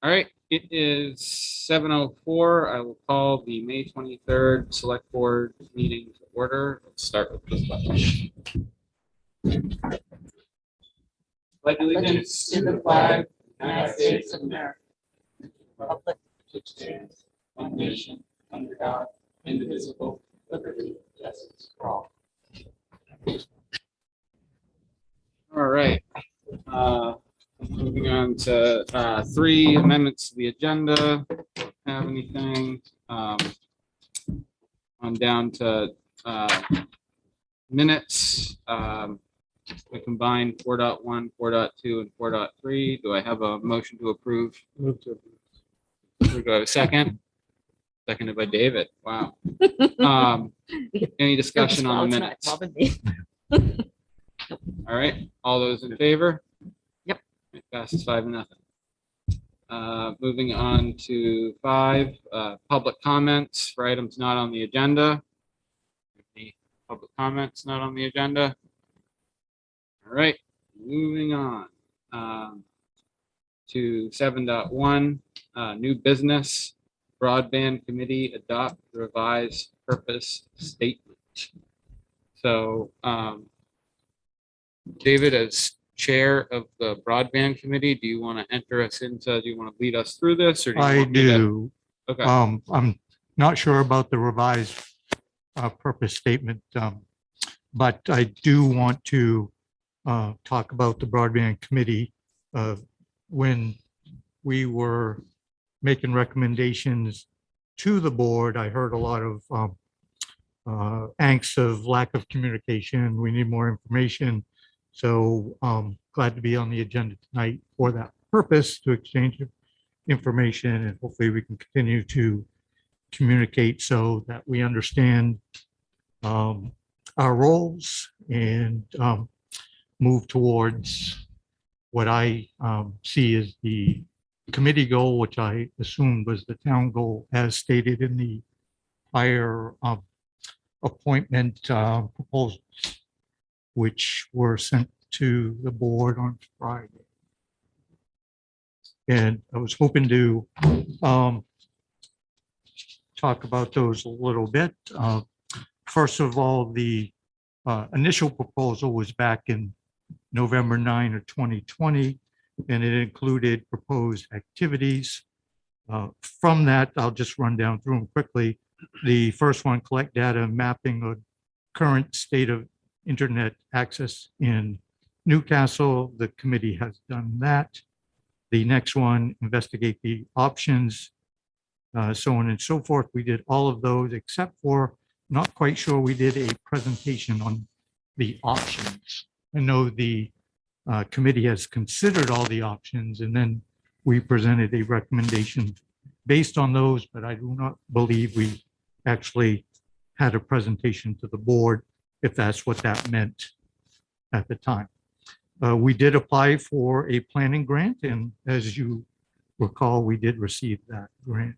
All right, it is 7:04. I will call the May 23rd Select Board meeting to order. Let's start with this pledge. Pledge allegiance to the flag of the United States of America, republic which stands one nation under God, indivisible, liberty, justice for all. All right. Moving on to 3 amendments to the agenda. Have anything? On down to minutes. We combined 4.1, 4.2, and 4.3. Do I have a motion to approve? Move to approve. Do I have a second? Seconded by David. Wow. Any discussion on the minutes? All right. All those in favor? Yep. It passes 5-0. Moving on to 5, public comments for items not on the agenda. Any public comments not on the agenda? All right, moving on to 7.1, new business. Broadband committee adopt revised purpose statement. So, David, as chair of the broadband committee, do you want to enter us into? Do you want to lead us through this, or do you I want me do. To, okay. I'm not sure about the revised purpose statement, but I do want to talk about the broadband committee. When we were making recommendations to the board, I heard a lot of angst of lack of communication. We need more information. So glad to be on the agenda tonight for that purpose, to exchange information, and hopefully we can continue to communicate so that we understand our roles and move towards what I see as the committee goal, which I assumed was the town goal as stated in the prior appointment proposals, which were sent to the board on Friday. And I was hoping to talk about those a little bit. First of all, the initial proposal was back in November 9 of 2020, and it included proposed activities. From that, I'll just run down through them quickly. The first one, collect data mapping of current state of internet access in Newcastle. The committee has done that. The next one, investigate the options, so on and so forth. We did all of those except for, not quite sure, we did a presentation on the options. I know the committee has considered all the options, and then we presented a recommendation based on those, but I do not believe we actually had a presentation to the board, if that's what that meant at the time. We did apply for a planning grant, and as you recall, we did receive that grant.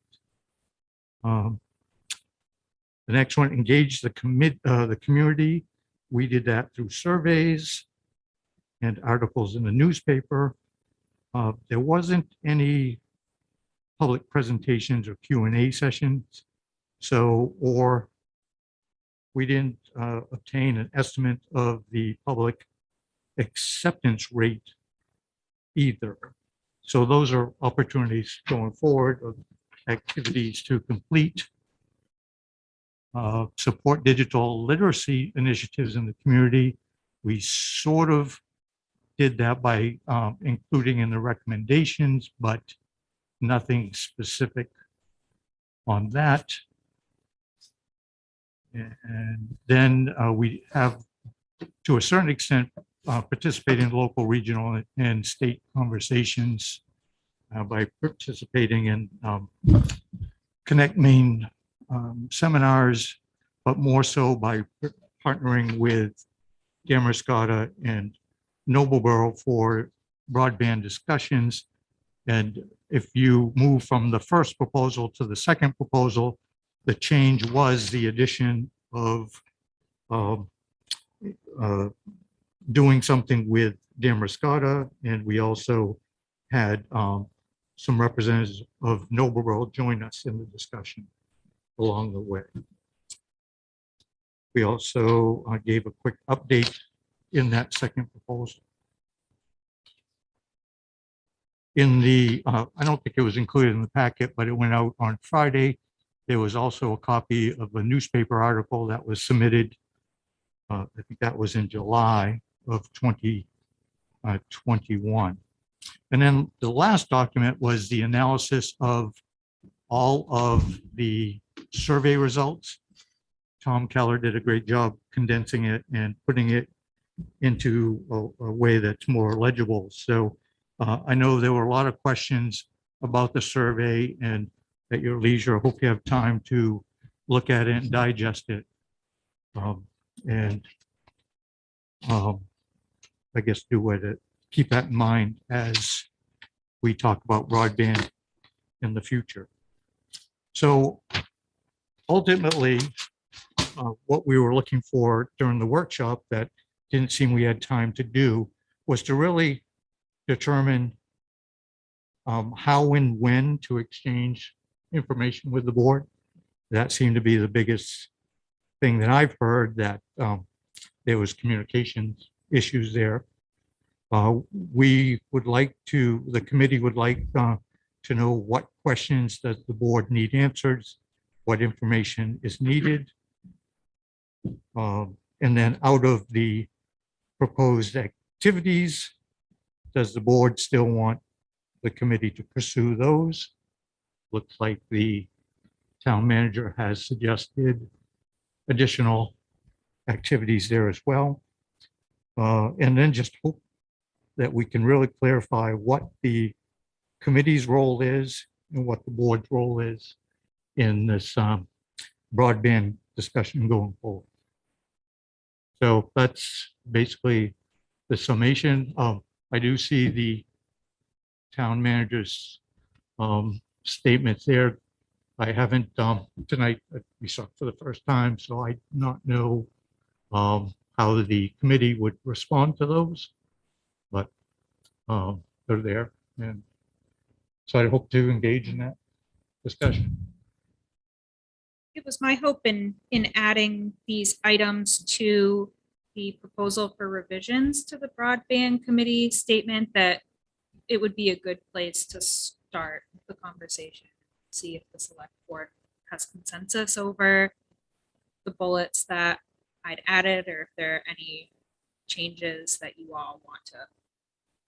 The next one, engage the community. We did that through surveys and articles in the newspaper. There wasn't any public presentations or Q&A sessions, or we didn't obtain an estimate of the public acceptance rate either. So those are opportunities going forward of activities to complete. Support digital literacy initiatives in the community. We sort of did that by including in the recommendations, but nothing specific on that. And then we have, to a certain extent, participate in local, regional, and state conversations by participating in Connect Maine seminars, but more so by partnering with Damascotta and Nobleboro for broadband discussions. And if you move from the first proposal to the second proposal, the change was the addition of doing something with Damascotta, and we also had some representatives of Noblesboro join us in the discussion along the way. We also gave a quick update in that second proposal. In the, I don't think it was included in the packet, but it went out on Friday. There was also a copy of a newspaper article that was submitted. I think that was in July of 2021. And then the last document was the analysis of all of the survey results. Tom Keller did a great job condensing it and putting it into a way that's more legible. So I know there were a lot of questions about the survey, and at your leisure, I hope you have time to look at it and digest it. I guess do what it, keep that in mind as we talk about broadband in the future. So ultimately, what we were looking for during the workshop that didn't seem we had time to do was to really determine how and when to exchange information with the board. That seemed to be the biggest thing that I've heard, that there was communications issues there. We would like to, the committee would like to know what questions does the board need answered, what information is needed. And then out of the proposed activities, does the board still want the committee to pursue those? Looks like the town manager has suggested additional activities there as well. And then just hope that we can really clarify what the committee's role is and what the board's role is in this broadband discussion going forward. So that's basically the summation. I do see the town manager's statements there. I haven't tonight, we saw for the first time, so I do not know how the committee would respond to those, but they're there. And so I hope to engage in that discussion. It was my hope in adding these items to the proposal for revisions to the broadband committee statement that it would be a good place to start the conversation, see if the select board has consensus over the bullets that I'd added, or if there are any changes that you all want to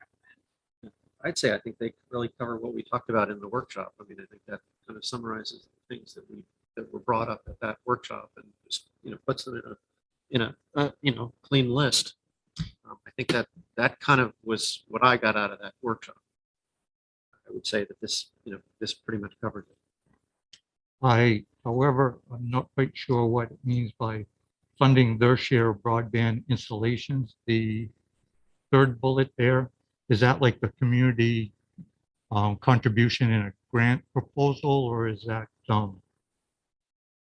recommend. I'd say I think they really cover what we talked about in the workshop. I mean, I think that kind of summarizes the things that were brought up at that workshop, and just, you know, puts them in a you know, clean list. I think that kind of was what I got out of that workshop. I would say that this, you know, this pretty much covered it. However, I'm not quite sure what it means by funding their share of broadband installations. The third bullet there, is that like the community contribution in a grant proposal, or is that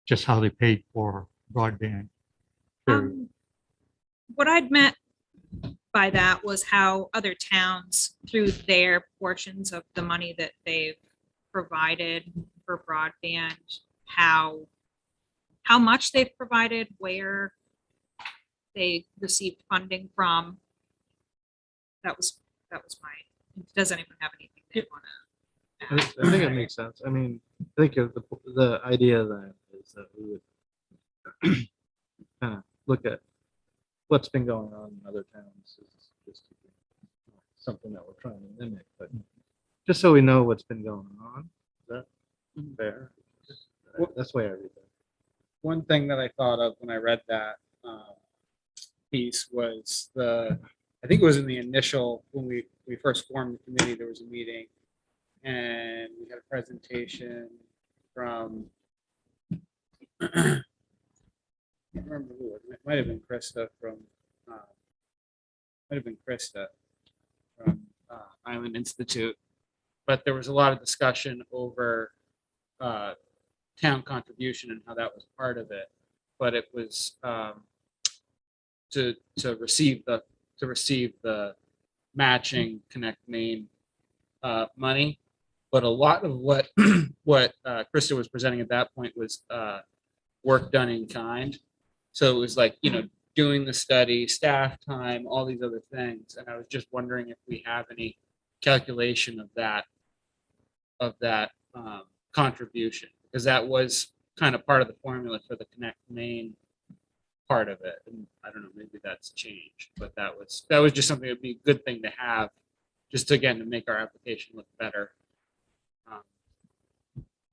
just how they paid for broadband? What I'd meant by that was how other towns, through their portions of the money that they've provided for broadband, how much they've provided, where they received funding from. That was my. Does anyone have anything they want to? I think it makes sense. I mean, I think of the idea that is that we would kind of look at what's been going on in other towns is just something that we're trying to mimic, but just so we know what's been going on. Is that fair? That's the way I read that. One thing that I thought of when I read that piece was I think it was in the initial, when we first formed the committee, there was a meeting and we had a presentation from, I can't remember who, it might have been Krista from Island Institute, but there was a lot of discussion over town contribution and how that was part of it, but it was to receive the matching Connect Maine money. But a lot of what what Krista was presenting at that point was work done in kind. So it was like, doing the study, staff time, all these other things. And I was just wondering if we have any calculation of that contribution, because that was kind of part of the formula for the Connect Main part of it. And I don't know, maybe that's changed, but that was just something that'd be a good thing to have, just to, again, to make our application look better.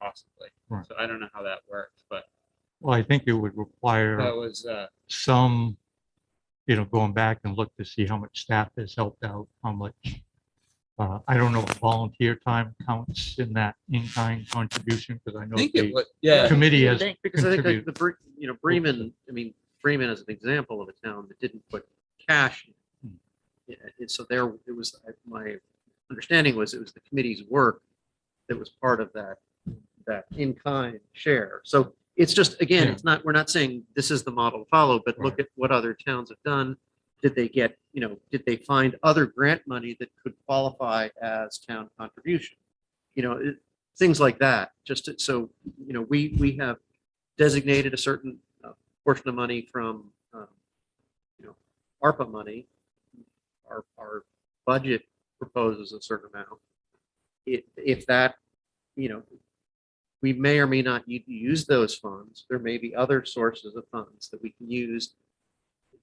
Possibly. Right. So I don't know how that works, but Well, I think it would that require was some, going back and look to see how much staff has helped out, how much, I don't know if volunteer time counts in that in-kind contribution, because I I know think the it would, yeah. committee has Because I think contributed. like Bremen, Bremen as an example of a town that didn't put cash in. Yeah, and so there, it was, my understanding was it was the committee's work that was part of that in-kind share. So it's just, again, Yeah. it's not, we're not saying this is the model to follow, but look Right. at what other towns have done. Did they get, did they find other grant money that could qualify as town contribution? Things like that, so, we have designated a certain portion of money from, Arpa money. Our budget proposes a certain amount. If that, we may or may not need to use those funds. There may be other sources of funds that we can use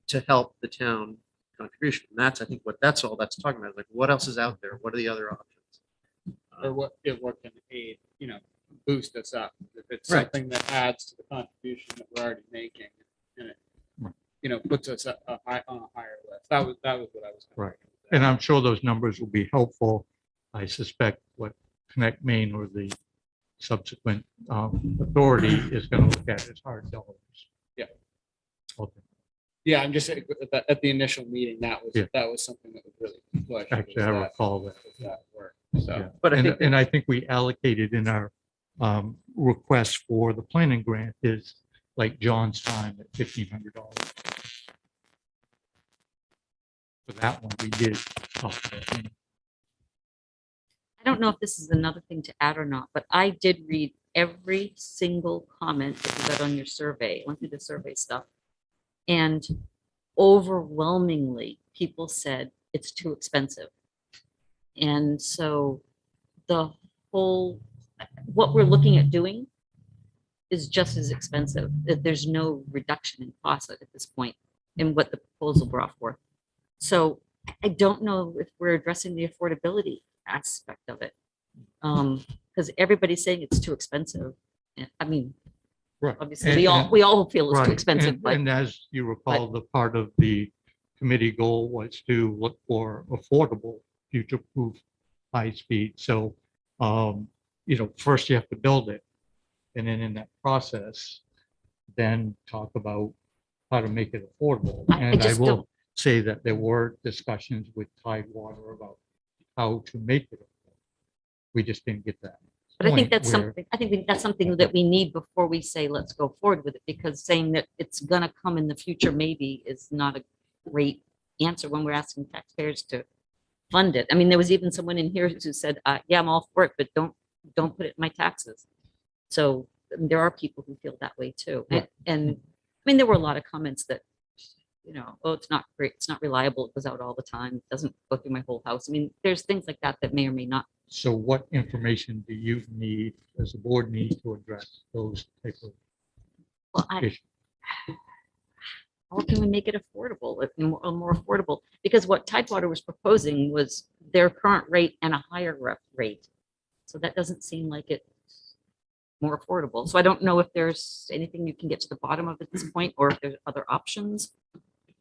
to help the town contribution. And that's, I think, that's all that's talking about. Like, what else is out there? What are the other options? Or what can aid, boost us up. If it's Right. something that adds to the contribution that we're already making, and it, Right. puts us on a higher list. That was what I was. Right. And I'm sure those numbers will be helpful. I suspect what Connect Maine or the subsequent authority is going to look at is hard dollars. Yeah. Okay. Yeah, I'm just at the initial meeting, that Yeah. was something that was really pushed. Actually, I recall that. That work. So. Yeah. But I And, think and I think we allocated in our request for the planning grant is like John's time at $1,500. For that one, we did. I don't know if this is another thing to add or not, but I did read every single comment that you got on your survey. I went through the survey stuff. And overwhelmingly, people said it's too expensive. And so the whole, what we're looking at doing is just as expensive. There's no reduction in cost at this point in what the proposal brought forth. So I don't know if we're addressing the affordability aspect of it. Because everybody's saying it's too expensive. I mean, Right. obviously, And- we all feel it's Right. too expensive, And- but And as you recall, the part of the committee goal was to look for affordable, future-proof, high-speed. So, first you have to build it. And then in that process, then talk about how to make it affordable. I And I just will don't- say that there were discussions with Tidewater about how to make it affordable. We just didn't get that. But I think point that's where- something, that's something that we need before we say, let's go forward with it, because saying that it's gonna come in the future maybe is not a great answer when we're asking taxpayers to fund it. I mean, there was even someone in here who said, yeah, I'm all for it, but don't put it in my taxes. So there are people who feel that way too. Right. And I mean, there were a lot of comments that, oh, it's not great, it's not reliable, it goes out all the time, it doesn't go through my whole house. I mean, there's things like that that may or may not. So what information do you need, as the board need to address those type of Well, issues? how can we make it affordable, more affordable? Because what Tidewater was proposing was their current rate and a higher rate. So that doesn't seem like it's more affordable. So I don't know if there's anything you can get to the bottom of at this point, or if there's other options.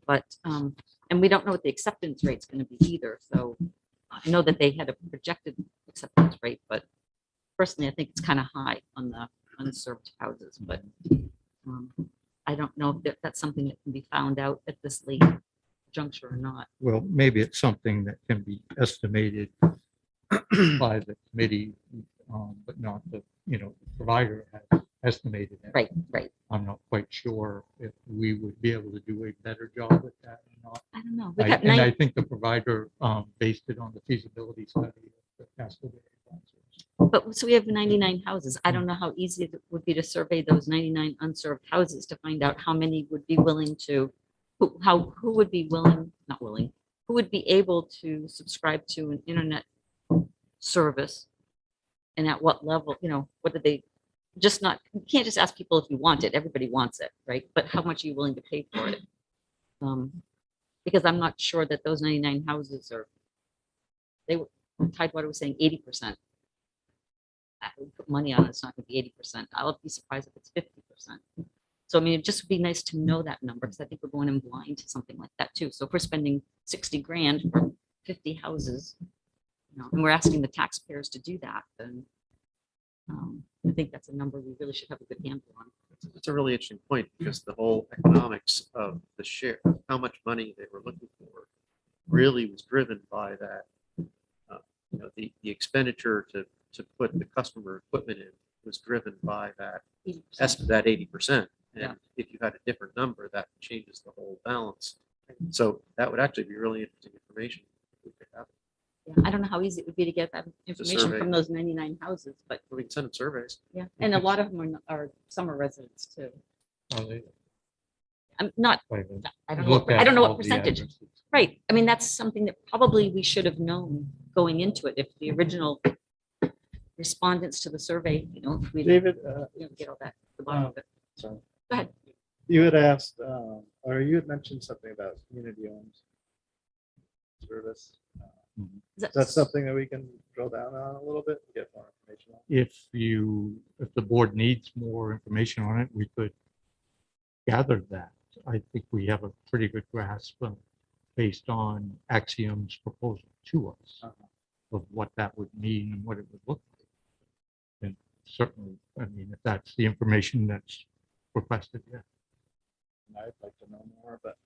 But, and we don't know what the acceptance rate's going to be either. So I know that they had a projected acceptance rate, but personally, I think it's kind of high on the unserved houses, but I don't know if that's something that can be found out at this late juncture or not. Well, maybe it's something that can be estimated by the committee, but not the, provider has estimated it. Right. I'm not quite sure if we would be able to do a better job with that or not. I don't know. We I- got And I nine, think the provider based it on the feasibility study of the Castle Bay advisors. But so we have 99 houses. I don't know how easy it would be to survey those 99 unserved houses to find out how many would be willing to, who would be willing, not willing, who would be able to subscribe to an internet service, and at what level, whether they just not, you can't just ask people if you want it. Everybody wants it, right? But how much are you willing to pay for it? Because I'm not sure that those 99 houses are, Tidewater was saying 80%. I would put money on it, it's not gonna be 80%. I'll be surprised if it's 50%. So I mean, it just would be nice to know that number, because I think we're going in blind to something like that too. So if we're spending 60 grand for 50 houses, and we're asking the taxpayers to do that, then I think that's a number we really should have a good handle on. It's a really interesting point, because the whole economics of the share, how much money they were looking for, really was driven by that. The expenditure to put the customer equipment in was driven by that 80%. estimate, that 80%. Yeah. And if you had a different number, that changes the whole balance. So that would actually be really interesting information. If we could have it. Yeah, I don't know how easy it would be to get that information survey. from those 99 houses, but We can send them surveys. yeah, and a lot of them are summer residents too. Oh, they- I'm not, wait, I don't know, look what- I at don't know all what the percentage. addresses. Right. I mean, that's something that probably we should have known going into it. If the original respondents to the survey, if we David, get all that, the bottom of it. sorry. Go ahead. You had asked, or you had mentioned something about community owned service. Is that something that we can drill down on a little bit, and get more information on? If the board needs more information on it, we could gather that. I think we have a pretty good grasp based on Axiom's proposal to us of what that would mean and what it would look like. And certainly, I mean, if that's the information that's requested, yeah. I'd like to know more, but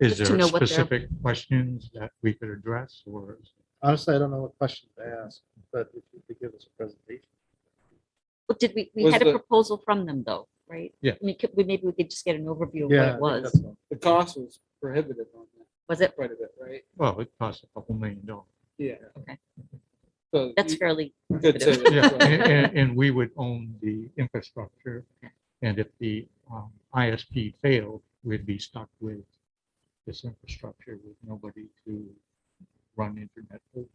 Is Just to there know what their- specific questions that we could address, or? honestly, I don't know what questions to ask, but if you could give us a presentation. Well, did we Was had a the- proposal from them though, right? Yeah. I mean, maybe we could just get an overview of Yeah, what I it think was. that's all. The cost was prohibitive on that, Was it? quite a bit, right? Well, it costs a couple $1 million. Yeah. Okay. So That's you fairly. could say prohibitive. Yeah, that. and we would own the infrastructure. And if the ISP failed, we'd be stuck with this infrastructure with nobody to run internet. with.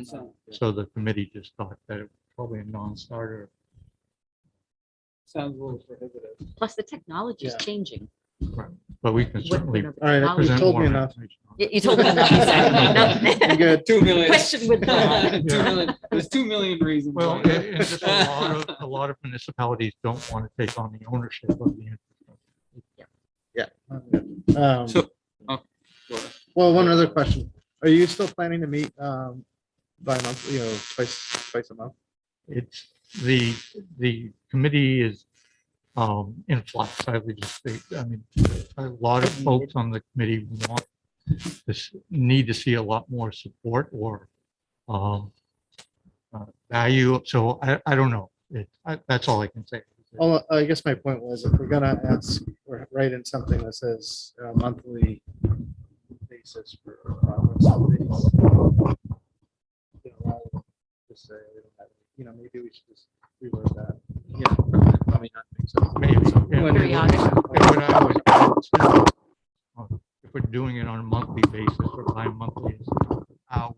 So, So the committee just thought that it was probably a non-starter. sounds a little prohibitive. Plus the technology is Yeah. changing. But we can certainly What- All right, you present told more me enough. information on it. You told me enough. Exactly. I'm good. 2 million. Question withdrawn. 2 million. There's 2 million reasons. Well, why. and just a lot of municipalities don't want to take on the ownership of the infrastructure. I'm good. So- Go ahead. Well, one other question. Are you still planning to meet by month, twice a month? It's the committee is in flux. I would just say, I mean, a lot of folks on the committee need to see a lot more support or value. So I don't know. That's all I can say. Oh, I guess my point was, if we're gonna ask or write in something that says monthly basis for progress updates, rather than just say we don't have any, maybe we should just reword that. Probably not make sense. Maybe. Yeah. Periodic. And what I was thinking too, if we're doing it on a monthly basis or bi-monthly, how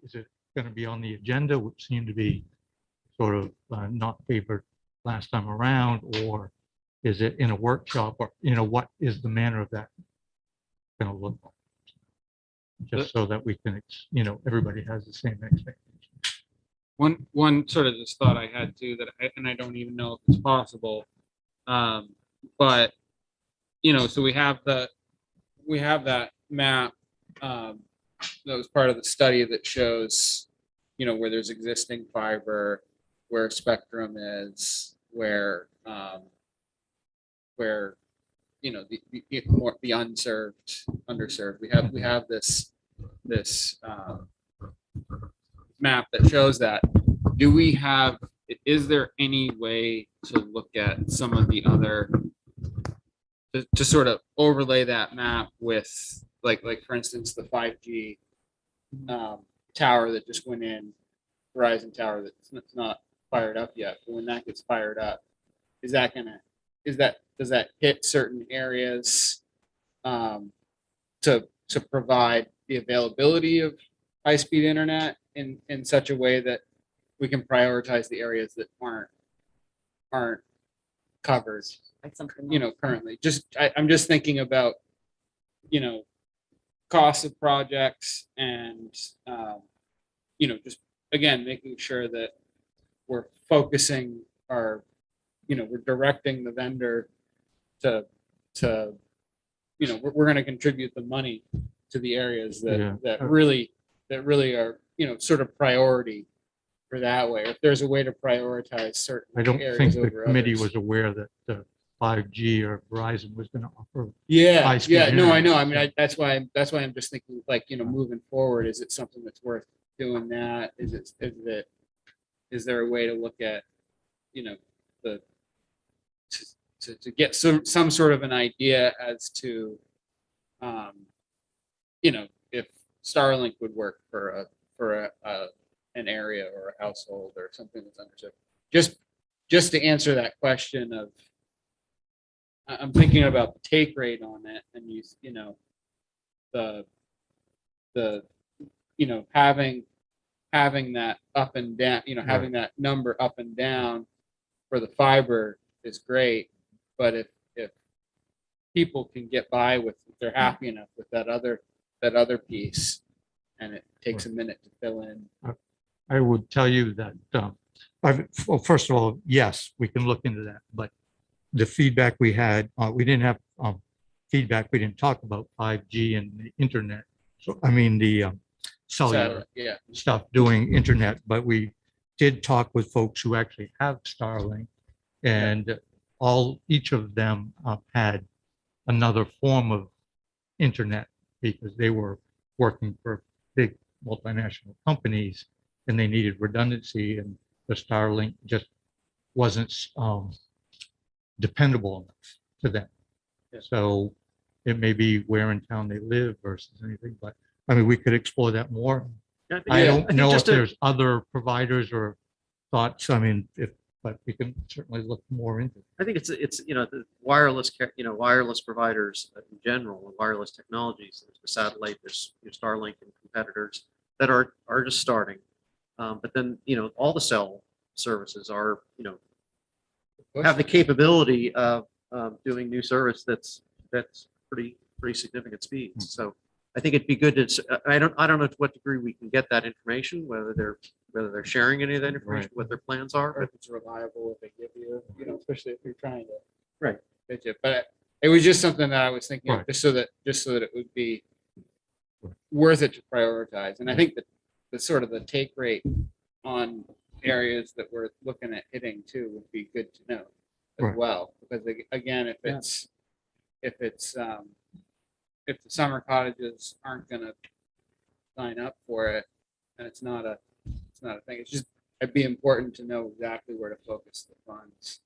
is it going to be on the agenda, which seemed to be sort of not favored last time around, or is it in a workshop, or what is the manner of that going to look like? Just so that we can, everybody has the same expectation. One sort of just thought I had too that I don't even know if it's possible. But so we have that map that was part of the study that shows where there's existing fiber, where spectrum is, where the unserved, underserved. We have this map that shows that. Is there any way to look at some of the other, to sort of overlay that map with like for instance, the 5G tower that just went in, Verizon tower that's not fired up yet, but when that gets fired up, does that hit certain areas to provide the availability of high-speed internet in such a way that we can prioritize the areas that aren't covered, Like something currently. I'm just thinking about, costs of projects and, just again, making sure that we're focusing we're directing the vendor to, we're going to contribute the money to the areas Yeah. that really are, sort of priority for that way. If there's a way to prioritize certain I don't areas think the over committee others. was aware that the 5G or Verizon was going to offer. Yeah, high-speed yeah, no, I internet. know. I mean, that's why I'm just thinking, like, moving forward, is it something that's worth doing that? Is there a way to look at, to get some sort of an idea as to, if Starlink would work for an area or a household or something that's underserved. Just to answer that question of, I'm thinking about the take rate on it, and having that up and down, having that number up and down for the fiber is great, but if people can get by with, if they're happy enough with that other piece, and it takes a minute to fill in. I would tell you that, well, first of all, yes, we can look into that, but the feedback we had, we didn't have feedback. We didn't talk about 5G and the internet. So, I mean, the cellular Yeah, stuff doing internet, but we did talk with folks who actually have Starlink, and each of them had another form of internet because they were working for big multinational companies and they needed redundancy, and the Starlink just wasn't dependable enough to them. Yeah. So it may be where in town they live versus anything, but I mean, we could explore that more. I don't know if there's other providers or thoughts. I mean, but we can certainly look more into it. I think it's the wireless wireless providers in general, and wireless technologies. There's the satellite, there's Starlink and competitors that are just starting, but then all the cell services are have the capability of doing new service that's pretty significant speeds. So I think it'd be good to. I don't know to what degree we can get that information, whether they're sharing any of that information, what their plans are. or if it's reliable, what they give you, especially if you're trying to Right. pitch it. But it was just something that I was thinking of, Right. just so that it would be worth it to prioritize. And I think that the sort of the take rate on areas that we're looking at hitting too would be good to know as Right. well. Because again, if the summer cottages aren't going to sign up for it, and it's not a thing. It'd be important to know exactly where to focus the funds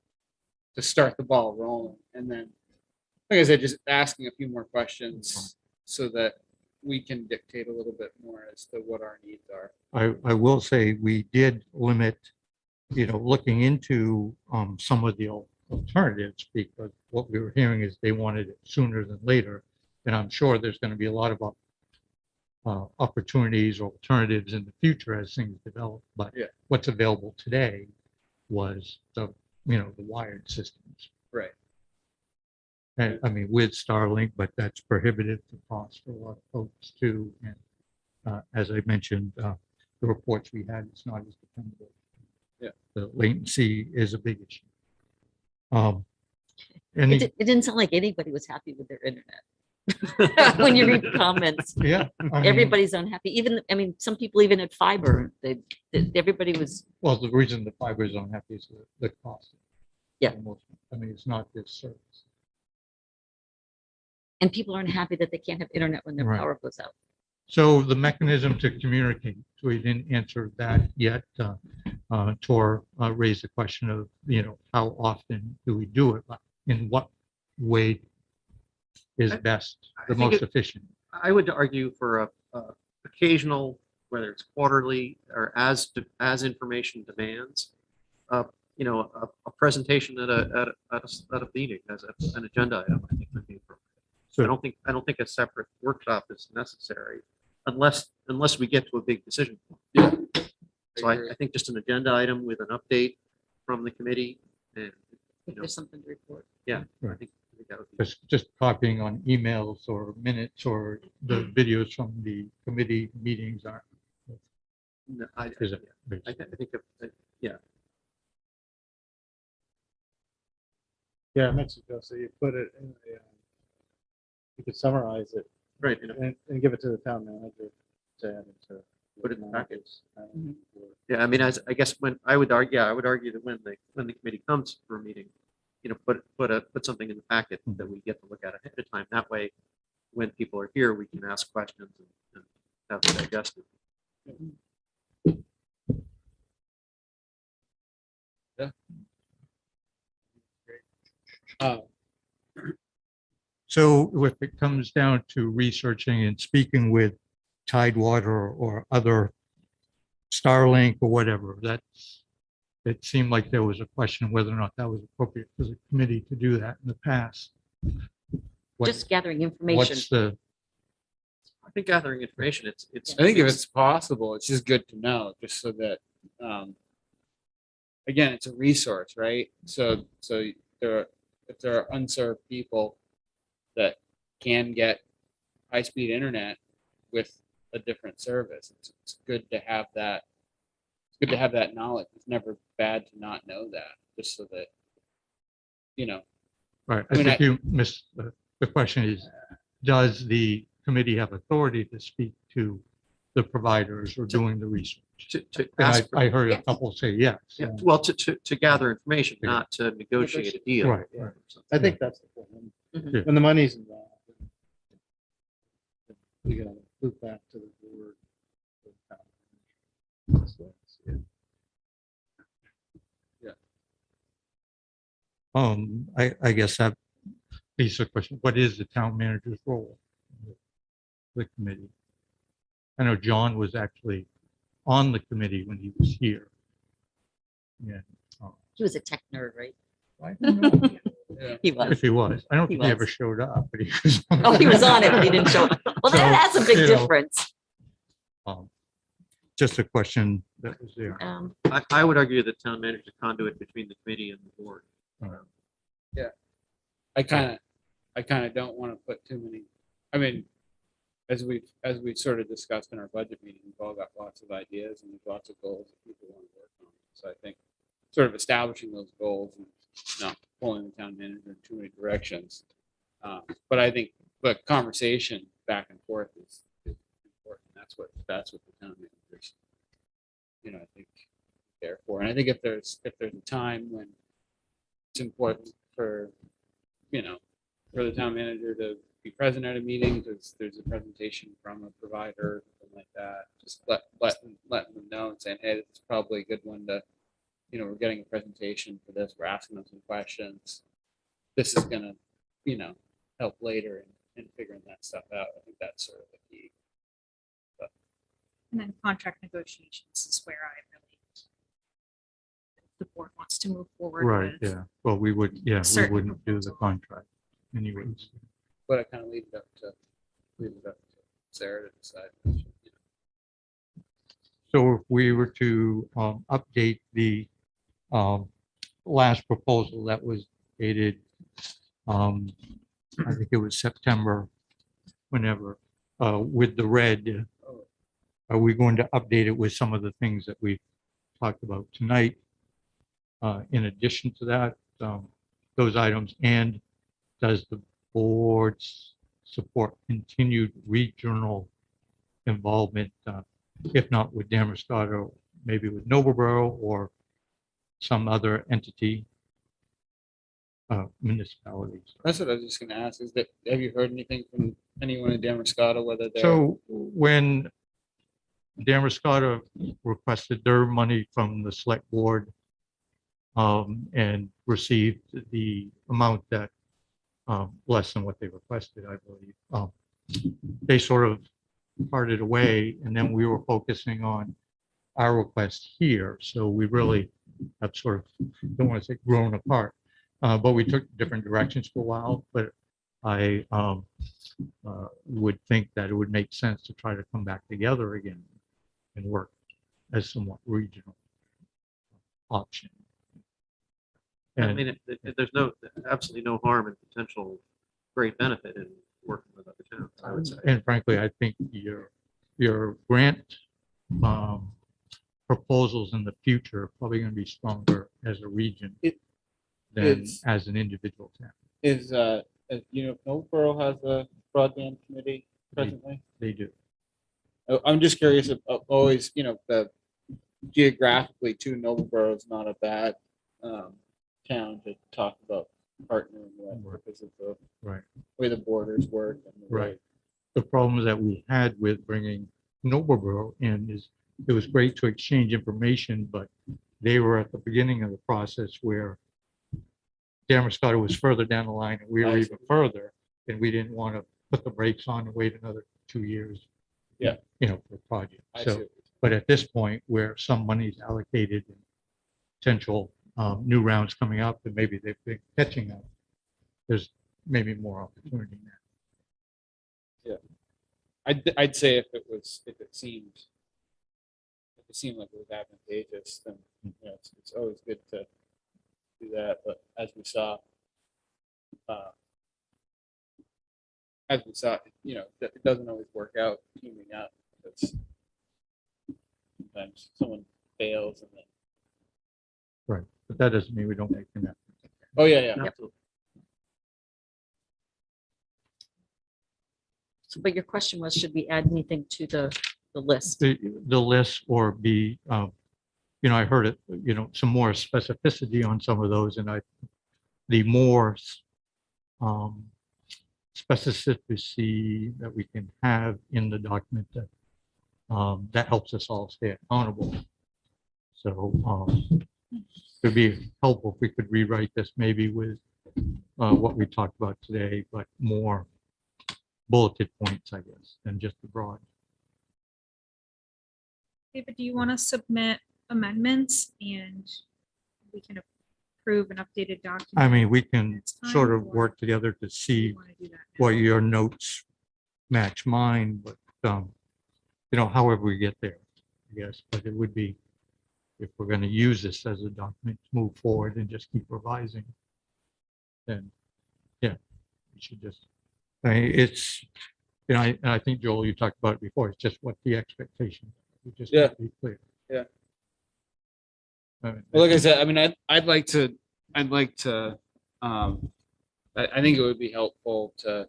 to start the ball rolling. And then, like I said, just asking a few more questions so that we can dictate a little bit more as to what our needs are. I will say we did limit, looking into some of the alternatives, because what we were hearing is they wanted it sooner than later. And I'm sure there's going to be a lot of opportunities or alternatives in the future as things develop. But Yeah. what's available today was the wired systems. Right. And I mean, with Starlink, but that's prohibitive to cost for a lot of folks too. And as I mentioned, the reports we had, it's not as dependable. Yeah. The latency is a big issue. It didn't sound like anybody was happy with their internet. When you read the comments, Yeah. I mean, everybody's unhappy. Some people even had fiber. Everybody was, well, the reason the fiber is unhappy is the cost. Yeah. I mean, it's not this service. and people aren't happy that they can't have internet when their Right. power goes out. So the mechanism to communicate, so we didn't answer that yet. Tor raised the question of, how often do we do it? In what way is best, I the think most efficient? I would argue for a occasional, whether it's quarterly or as information demands, you know, a presentation at a meeting as an agenda item, I think would be appropriate. So- I don't think a separate workshop is necessary unless we get to a big decision. Yeah. So I think just an agenda item with an update from the committee and, you If know, there's something to report. yeah, I Right. think that would be. just copying on emails or minutes or the videos from the committee meetings aren't. No, Is it? I think, yeah, Yeah, Mexico, so you put it in a, you could summarize it right. You know, and give it to the town manager to add into. Put it in the packets. Mhm. Yeah, I mean, I guess when I would argue that when the committee comes for a meeting, you know, put something in the packet that we get to look at ahead of time. That way, when people are here, we can ask questions and have them digested. Uh, So if it comes down to researching and speaking with Tidewater or other Starlink or whatever, it seemed like there was a question whether or not that was appropriate for the committee to do that in the past. What- Just gathering information. What's the, I think gathering information, it's. I think if it's possible, it's just good to know, just so that, again, it's a resource, right? So if there are unserved people that can get high-speed internet with a different service, it's good to have that. It's good to have that knowledge. It's never bad to not know that, just so that, you know, right, I I mean, think you missed, the question is, does the committee have authority to speak to the providers or doing the research? To And ask, I heard a couple say yes. yeah, well, to gather information, Yeah. not to negotiate a deal. Right, Yeah. right. I think that's the point. Mhm. Yeah. When the money's involved. We gotta loop back to the board. That's what I see it. I guess that leads to the question, what is the town manager's role? in The committee. I know John was actually on the committee when he was here. Yeah. He was a tech nerd, right? I don't know He if was. he was. I don't He think he ever was. showed up, but he was. Oh, he was on it, but he didn't show up. Well, So, that's a big you know, difference. Just a question that was there. I would argue that town manager is a conduit between the committee and the board. I kind of don't want to put too many, I mean, as we sort of discussed in our budget meeting, we've all got lots of ideas and there's lots of goals that people want to work on. So I think sort of establishing those goals and not pulling the town manager in too many directions. But I think the conversation back and forth is important. That's what the town managers, you know, I think there for. And I think if there's a time when it's important for, you know, for the town manager to be present at a meeting because there's a presentation from a provider, something like that. Just letting them know and saying, hey, this is probably a good one to, you know, we're getting a presentation for this. We're asking them some questions. This is gonna, you know, help later in figuring that stuff out. I think that's sort of the key. And then contract negotiations is where I really, the board wants to move forward Right, with. yeah. Well, we we certain wouldn't do the proposal. contract anyways. But I kind of leave it up to Sarah to decide. You know. So if we were to update the last proposal that was dated, I think it was September, whenever, with the red, are we going to update it with some of the things that we talked about tonight? In addition to that, those items, and does the board's support continued regional involvement, if not with Damascotta, maybe with Noblesboro or some other entity, municipalities? That's what I was just gonna ask, is that, have you heard anything from anyone in Damascotta, whether they're, So when Damascotta requested their money from the select board and received the amount that less than what they requested, I believe, they sort of parted away, and then we were focusing on our request here. So we really have sort of, don't want to say grown apart, but we took different directions for a while. But I would think that it would make sense to try to come back together again and work as somewhat regional option. I And mean, there's absolutely no harm and potential great benefit in working with other towns, I would say. And frankly, I think your grant proposals in the future are probably going to be stronger as a region than it's- as an individual town. Is, you know, if Noblesboro has a broadband committee presently? They do. I'm just curious if always, you know, the geographically too, Noblesboro is not a bad town to talk about partnering with because of the Right. way the borders work. And the way- Right. The problems that we had with bringing Noblesboro in is it was great to exchange information, but they were at the beginning of the process where Damascotta was further down the line and we were I see. even further, and we didn't want to put the brakes on and wait another 2 years. Yeah. You know, for the project. I So, see. but at this point where some money's allocated and potential new rounds coming up and maybe they've been catching up, there's maybe more opportunity now. I'd say if it seemed like it was advantageous, then you know, it's always good to do that. But as we saw, you know, it doesn't always work out teaming up. It's sometimes someone fails and then. Right. But that doesn't mean we don't make an effort. Oh yeah, yeah. Absolutely. So, but your question was, should we add anything to the list? The list or be, you know, I heard it, you know, some more specificity on some of those and the more specificity that we can have in the document that helps us all stay accountable. So it'd be helpful if we could rewrite this maybe with what we talked about today, but more bulleted points, I guess, than just the broad. David, do you want to submit amendments and we can approve an updated document? I mean, we can next time, sort of or work together to do you see wanna do that now? what your notes match mine, but, you know, however we get there, I guess, but it would be, if we're going to use this as a document to move forward and just keep revising, then, yeah, we should just, I mean, it's, you know, and I think, Joel, you talked about it before, it's just what the expectation, we just Yeah. have to be clear. Yeah. I mean, Well, like I said, I mean, I'd like to, I think it would be helpful to,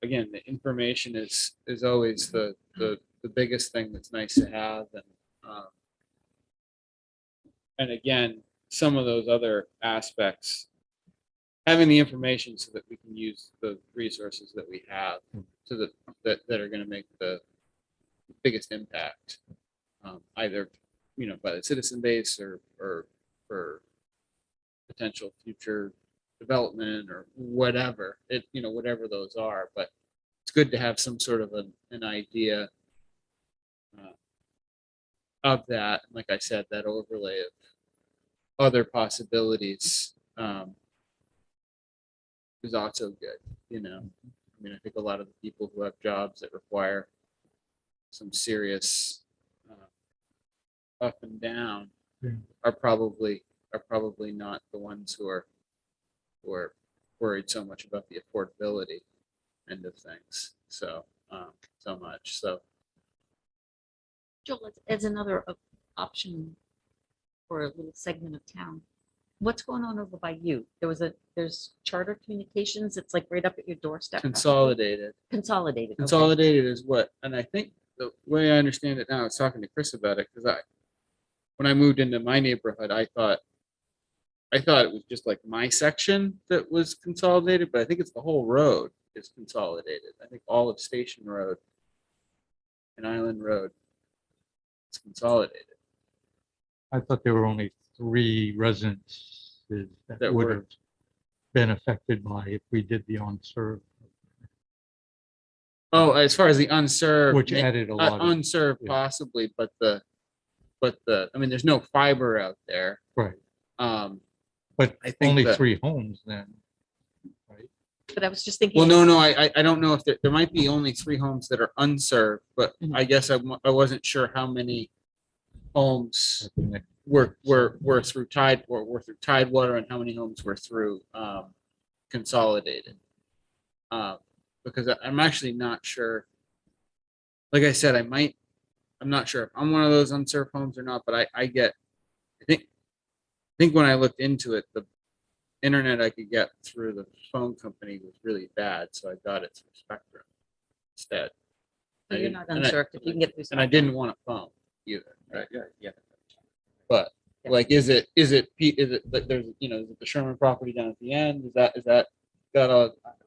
again, the information is always the biggest thing that's nice to have. And again, some of those other aspects, having the information so that we can use the resources that we have to that are going to make the biggest impact, either, you know, by the citizen base or for potential future development or whatever it, you know, whatever those are. But it's good to have some sort of an idea of that. Like I said, that overlay of other possibilities is also good. You know, I mean, I think a lot of the people who have jobs that require some serious up and down are probably not the ones who are worried so much about the affordability end of things. So so much. So Joel, as another option for a little segment of town, what's going on over by you? There's Charter Communications. It's like right up at your doorstep. consolidated. Consolidated. okay. Consolidated is what, and I think the way I understand it now, I was talking to Chris about it because when I moved into my neighborhood, I thought it was just like my section that was consolidated, but I think it's the whole road is consolidated. I think all of Station Road and Island Road is consolidated. I thought there were only 3 residences that That would were- have been affected by if we did the on-serve. Oh, as far as the unserved. Which added a lot of, Unserved yeah. possibly, but I mean, there's no fiber out there. right, Um, but I think only that- 3 homes then. Right, But I was just thinking. well, no, I don't know if there might be only 3 homes that are unserved, but Mhm. I guess I wasn't sure how many homes I think that- were through Tidewater and how many homes were through Consolidated. Because I'm actually not sure. Like I said, I'm not sure if I'm one of those unserved homes or not, but I think when I looked into it, the internet I could get through the phone company was really bad, so I got it through Spectrum instead. So I you're didn't- not and I- unserved if you can get through. And I didn't want a phone either, right? Yeah. But Yeah. like, is it like there's, is it the Sherman property down at the end? Is that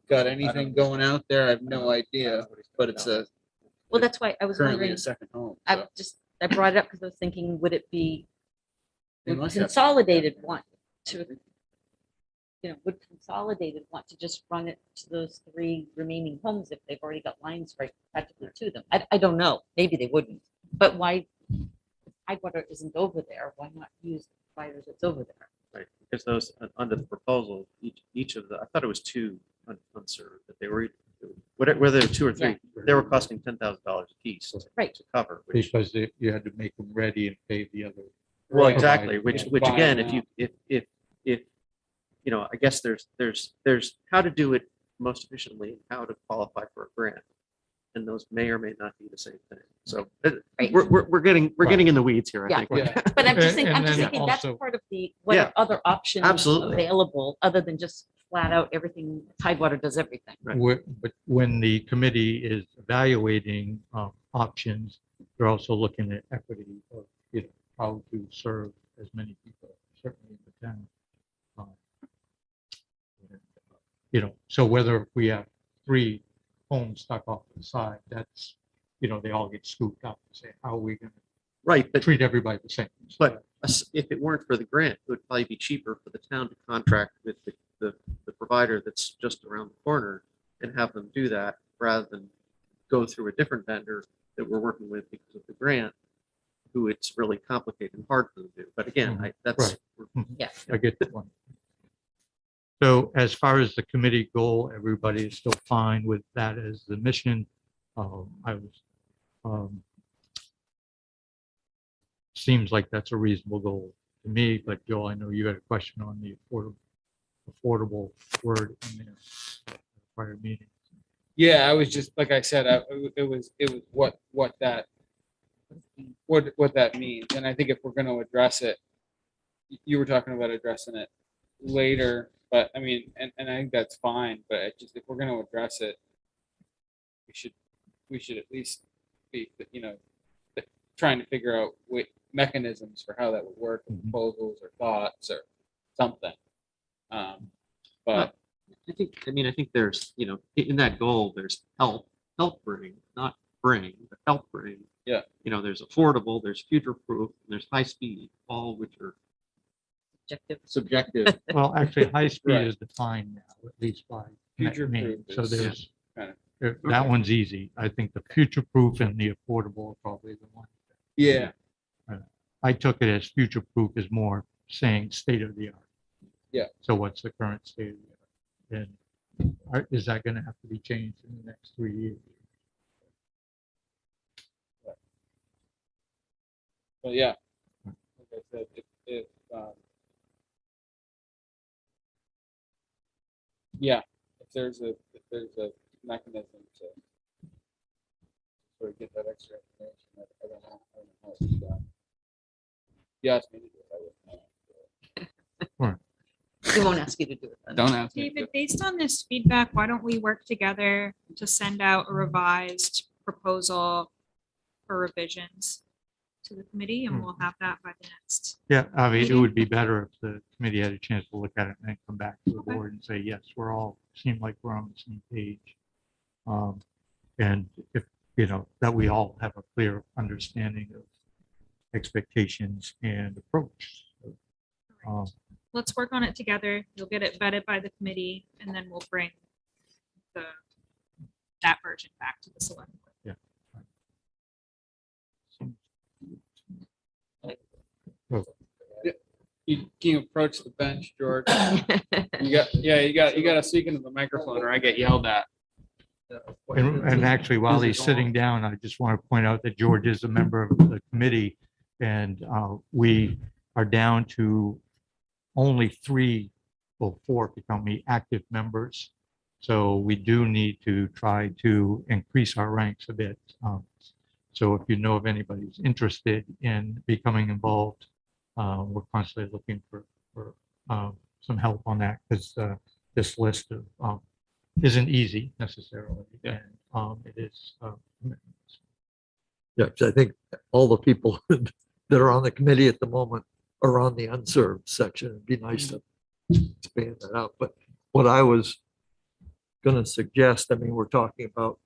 got anything going out there? I have no idea, but it's Well, that's why I was currently wondering, a second home. I brought it up because I was thinking, would it be, They would must have- Consolidated want to, would Consolidated want to just run it to those 3 remaining homes if they've already got lines right practically to them? I don't know. Maybe they wouldn't. But why, if Tidewater isn't over there, why not use the provider that's over there? Right, because those, under the proposal, each of the, I thought it was 2 unserved, that they were, whether they were 2 or 3, they were costing $10,000 a piece Right. to cover, which, Because you had to make them ready and pay the other. well, Right. exactly, Provided. which Buy again, them if, I guess there's how to do it most efficiently and how to qualify for a grant. And those may or may not be the same thing. So Right. we're getting in the weeds here, I Yeah. think. Yeah. But I'm just And then thinking that's also- part of what Yeah, are other options absolutely. available other than just flat out everything, Tidewater does everything. Right. But when the committee is evaluating options, they're also looking at equity of, how to serve as many people, certainly in the town. So whether we have 3 homes stuck off to the side, that's, they all get scooped up and say, how are we going Right, to but treat everybody the same? But if it weren't for the grant, it would probably be cheaper for the town to contract with the provider that's just around the corner and have them do that rather than go through a different vendor that we're working with because of the grant, who it's really complicated and hard for them to do. But again, that's, Yeah. I get that one. So as far as the committee goal, everybody is still fine with that as the mission. Seems like that's a reasonable goal to me, but Joe, I know you had a question on the affordable word in there. Prior meeting. Yeah, I was just, like I said, it was what that means. And I think if we're going to address it, you were talking about addressing it later, but I mean, and I think that's fine, but if we're going to address it, we should at least be, trying to figure out mechanisms for how that would work, proposals or thoughts or something. But I think there's, in that goal, there's help bring, not bring, but help bring. Yeah. There's affordable, there's future proof, there's high speed, all which are Objective. subjective. Well, actually, high speed Right. is defined now, at least by Future me. proof So is there's, kind of- that one's easy. I think the future proof and the affordable are probably the one. Yeah. I took it as future proof is more saying state of the art. Yeah. So what's the current state of the art? And is that going to have to be changed in the next 3 years? But yeah, like I said, if there's a mechanism to sort of get that extra information, I don't know how it's done. You asked me to do it, I wouldn't know. We won't ask you to do it then. Don't ask me. to do David, it. based on this feedback, why don't we work together to send out a revised proposal for revisions to the committee, and we'll have that by the next. Yeah, I mean, it would be better if the committee had a chance to look at it and then come back to the Okay. board and say, yes, seem like we're on the same page. And if, that we all have a clear understanding of expectations and approach. Let's work on it together. You'll get it vetted by the committee, and then we'll bring that version discharge it back to the select board. You can approach the bench, George. You got to speak into the microphone or I get yelled at. And actually, while he's sitting down, I just want to point out that George is a member of the committee, and we are down to only 3 or 4, if you count me, active members. So we do need to try to increase our ranks a bit. So if you know of anybody who's interested in becoming involved, we're constantly looking for some help on that, because this list of isn't easy necessarily, and it is. Yeah, 'cause I think all the people that are on the committee at the moment are on the unserved section. It'd be nice to expand that out. But what I was going to suggest, I mean, we're talking about,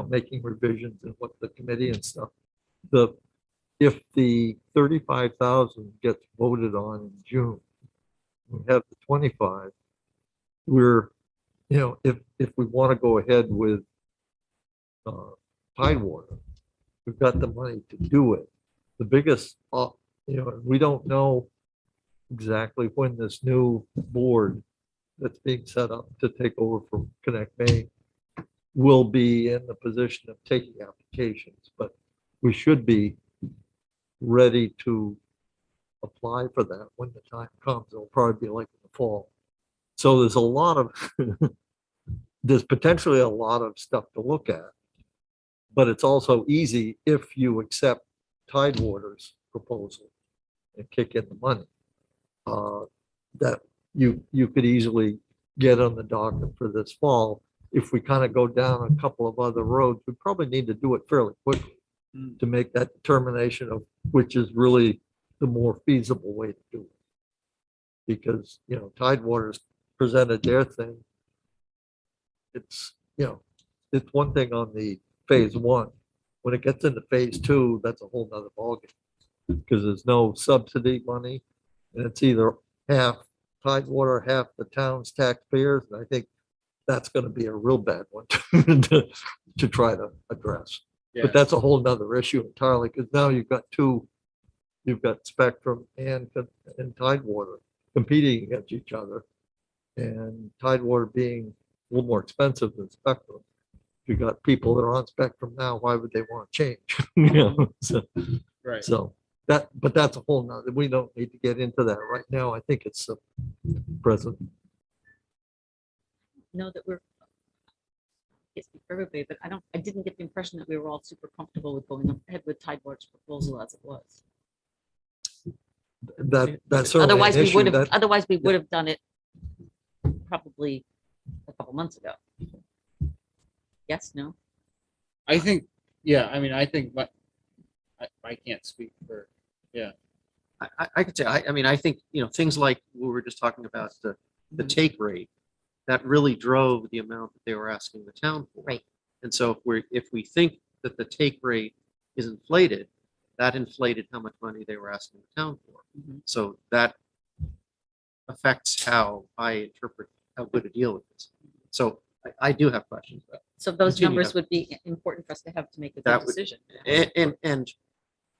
making revisions and what the committee and stuff. If the 35,000 gets voted on in June, we have the 25, we're, if we want to go ahead with Tidewater, we've got the money to do it. The biggest, we don't know exactly when this new board that's being set up to take over from Connect Maine will be in the position of taking applications, but we should be ready to apply for that when the time comes. It'll probably be like in the fall. So there's a lot of, there's potentially a lot of stuff to look at, but it's also easy if you accept Tidewater's proposal and kick in the money. That you could easily get on the docket for this fall. If we kind of go down a couple of other roads, we probably need to do it fairly quickly to make that determination of which is really the more feasible way to do it. Because, Tidewater's presented their thing. It's, it's one thing on the phase 1. When it gets into phase 2, that's a whole nother ballgame, because there's no subsidy money, and it's either half Tidewater, half the town's taxpayers, and I think that's going to be a real bad one to try to address. Yeah. But that's a whole nother issue entirely, because now you've got Spectrum and Tidewater competing against each other, and Tidewater being a little more expensive than Spectrum. If you got people that are on Spectrum now, why would they want to change? Right. So but that's a whole nother, we don't need to get into that right now. I think it's present. Know that we're, it's for everybody, but I didn't get the impression that we were all super comfortable with going ahead with Tidewater's proposal as it was. That's certainly Otherwise, an we would issue. have, otherwise we would have done it probably a couple months ago. Yes, no? I think, I think, but I can't speak for, I could say, I think, things like we were just talking about, the take rate, that really drove the amount that they were asking the town for. Right. And so if we think that the take rate is inflated, that inflated how much money they were asking the town for. Mhm. So that affects how I interpret how good a deal it is. So I do have questions about So those Continue numbers to- would be important for us to have to make a That good would- decision. it. And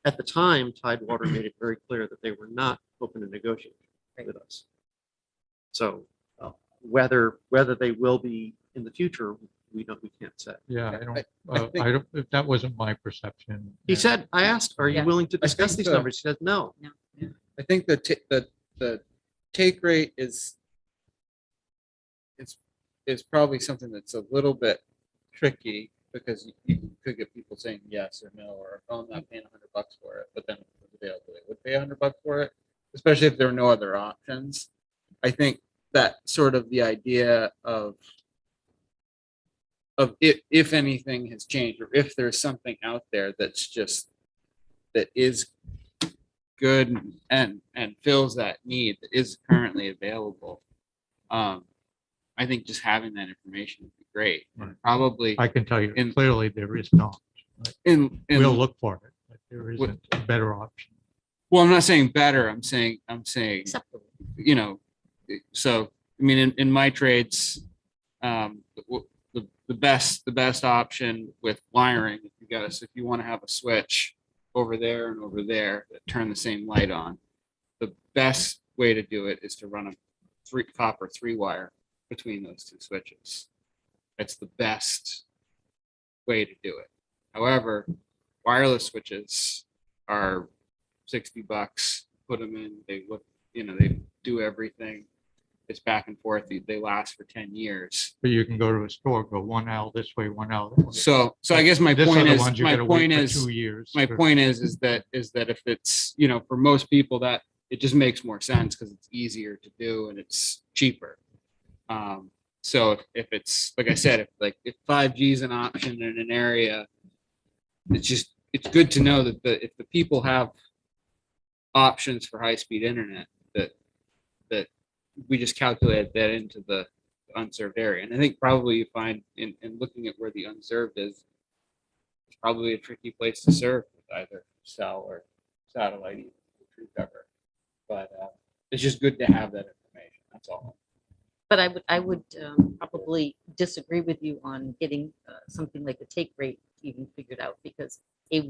at the time, Tidewater made it very clear that they were not open to negotiate with us. So whether they will be in the future, we can't say. Yeah, I think- I don't, that wasn't my perception. He said, I asked, are you Yeah. willing to discuss think these the- numbers? He said, no. I think the take rate is probably something that's a little bit tricky, because you could get people saying yes or no, or oh, I'm not paying $100 for it, but then they would pay $100 for it, especially if there are no other options. I think that sort of the idea of if anything has changed, or if there's something out there that is good and fills that need that is currently available. I think just having that information would be great. Right. Probably I can tell you In- clearly there is not. in We'll look for it, but there isn't a better option. well, I'm not saying better. I'm saying Acceptable. so I mean in my trades, the the best option with wiring, if you want to have a switch over there and over there that turn the same light on, the best way to do it is to run a copper 3-wire between those two switches. That's the best way to do it. However, wireless switches are $60. Put them in, they look, they do everything. It's back and forth. They last for 10 years. But you can go to a store, go 1 hour this way, 1 hour that way. So I guess my This point other is, ones you my gotta wait point for is, 2 years. my point is that if it's, for most people, that it just makes more sense because it's easier to do and it's cheaper. So if it's, like I said, if 5G is an option in an area, it's good to know that if the people have options for high-speed internet, that we just calculate that into the unserved area. And I think probably you find in looking at where the unserved is, it's probably a tricky place to serve with either cell or satellite tree cover. But it's just good to have that information. That's all. But I would probably disagree with you on getting something like the take rate even figured out, because a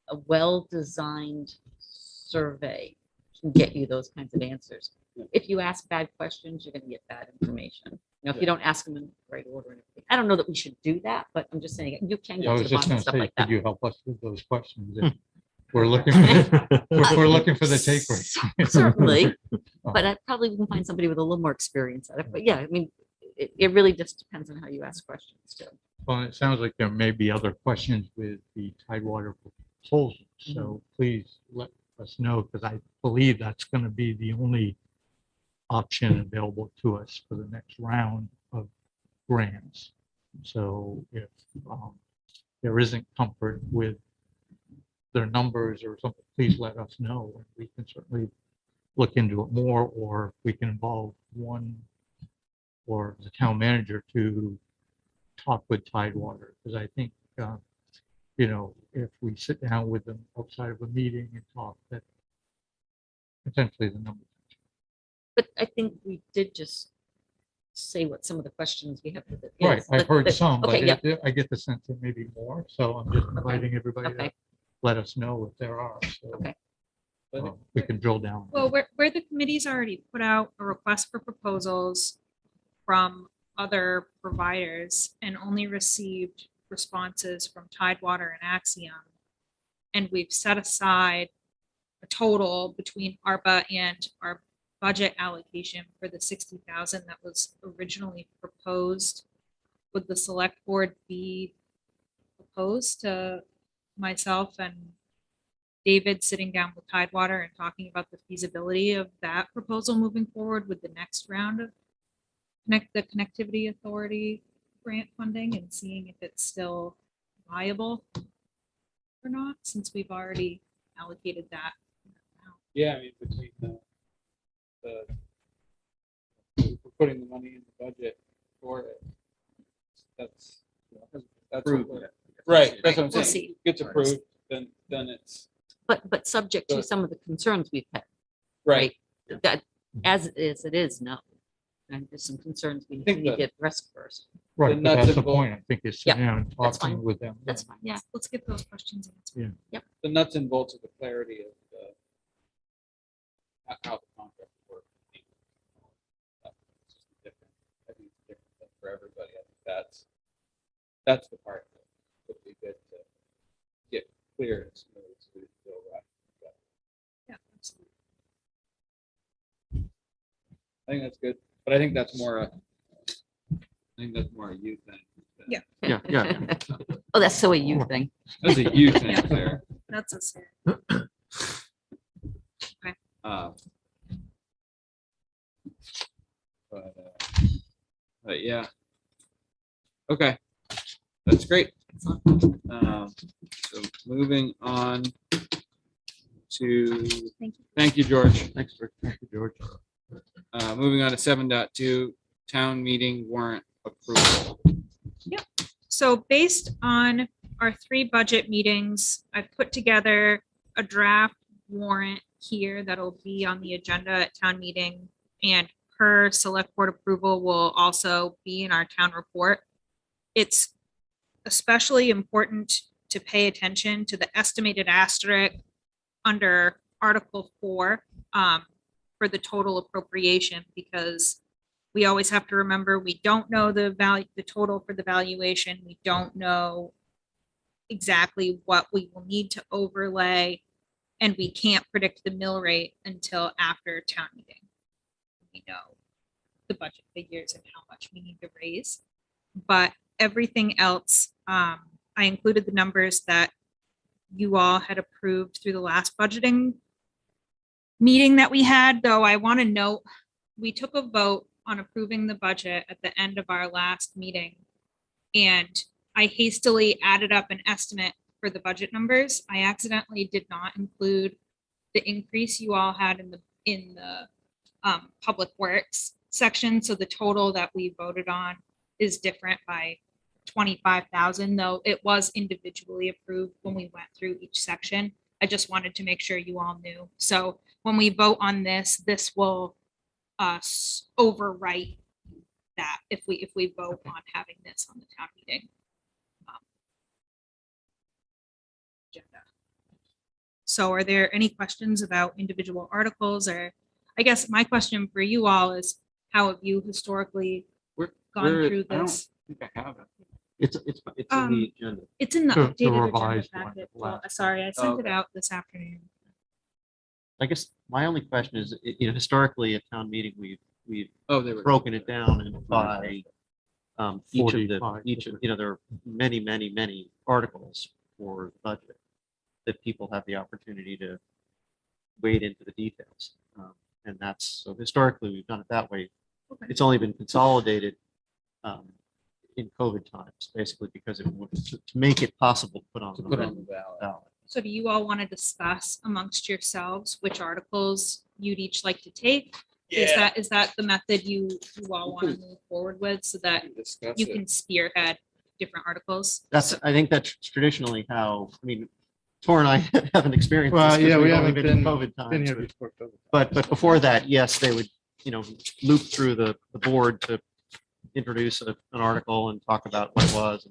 well-designed survey can get you those kinds of answers. If you ask bad questions, you're going to get bad information. If you don't ask them in the right order and everything. I don't know that we should do that, but I'm just saying you can I get to was the just bottom gonna of stuff say, like could that. you help us with those questions? We're looking, we're looking for the take rate. Certainly, but I probably wouldn't find somebody with a little more experience at it. But yeah, I mean, it really just depends on how you ask questions too. Well, it sounds like there may be other questions with the Tidewater proposal, so please let us know, because I believe that's going to be the only option available to us for the next round of grants. So if there isn't comfort with their numbers or something, please let us know, and we can certainly look into it more, or we can involve one or the town manager to talk with Tidewater, because I think, if we sit down with them outside of a meeting and talk, that potentially the numbers. But I think we did just say what some of the questions we have. With it Right, is. I've heard some, but Okay, yeah. I get the sense that maybe more, so I'm just inviting everybody to Okay. let us know if there are, so Okay. we can drill down. Well, where the committee's already put out a request for proposals from other providers and only received responses from Tidewater and Axiom. And we've set aside a total between ARPA and our budget allocation for the 60,000 that was originally proposed. Would the select board be opposed to myself and David sitting down with Tidewater and talking about the feasibility of that proposal moving forward with the next round of the Connectivity Authority grant funding, and seeing if it's still viable or not, since we've already allocated that. Yeah, I mean, between we're putting the money in the budget for it. That's Approved, what- yeah. right. That's what I'm We'll saying. see. Gets approved, then it's But subject to Good. some of the concerns we've had, right. that as it is, no. And there's some concerns we think need to the- get addressed first. Right, the but nuts that's the and bolts- point, I think, is Yeah, sitting down and that's talking fine. with them. That's fine, yeah. Let's get those questions answered. The nuts and bolts of the clarity of how the contract works. It's just different. I think it's different for everybody. I think that's the part that would be good to get clear and smooth so we feel right. Yeah, absolutely. I think that's good, but I think that's more a you thing. Yeah. Yeah. Oh, that's so a you thing. That's a you thing, Yeah. Claire. That's a sad. Uh, But yeah. Okay, that's great. So moving on to, thank you, George. Thanks, Rick. Thank you, George. Moving on to 7.2, town meeting warrant approval. So based on our 3 budget meetings, I've put together a draft warrant here that'll be on the agenda at town meeting and per select board approval will also be in our town report. It's especially important to pay attention to the estimated asterisk under Article 4 for the total appropriation, because we always have to remember, we don't know the value, the total for the valuation. We don't know exactly what we will need to overlay, and we can't predict the mill rate until after town meeting. We know the budget figures and how much we need to raise, but everything else, I included the numbers that you all had approved through the last budgeting meeting that we had, though I want to note, we took a vote on approving the budget at the end of our last meeting, and I hastily added up an estimate for the budget numbers. I accidentally did not include the increase you all had in the public works section, so the total that we voted on is different by 25,000, though it was individually approved when we went through each section. I just wanted to make sure you all knew. So when we vote on this, this will overwrite that if we vote on having this on the town meeting agenda. So are there any questions about individual articles? Or I guess my question for you all is, how have you historically gone through I don't this? think I have it. It's in the agenda. It's in the The updated agenda revised one, packet. the Well, last sorry, I sent it Okay. out this afternoon. I guess my only question is, historically at town meeting, we've Oh, they were. broken it down and by each of 45 there are many articles for the budget that people have the opportunity to wade into the details. And that's, so historically, we've done it that way. Okay. It's only been consolidated in COVID times, basically, because it would, to make it possible to put on To the put on the ballot. ballot. So do you all want to discuss amongst yourselves which articles you'd each like to take? Is that the method you all want to move forward with, so that Discuss you it. can spearhead different articles? I think that's traditionally how, I mean, Tor and I haven't experienced this. Well, 'cause yeah, we we've only haven't been in been COVID Been times. here before COVID. But before that, yes, they would, loop through the board to introduce an article and talk about what it was.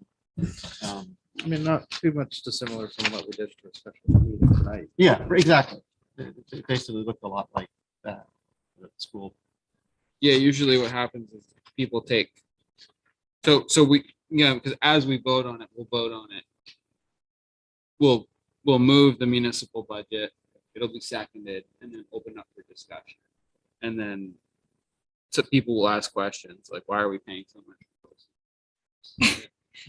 And, I mean, not too much dissimilar from what we did for a special meeting tonight. yeah, exactly. It basically looked a lot like that at school. Yeah, usually what happens is people take, so we, because as we vote on it, we'll vote on it. We'll move the municipal budget, it'll be seconded, and then open up for discussion. And then so people will ask questions like, why are we paying so much?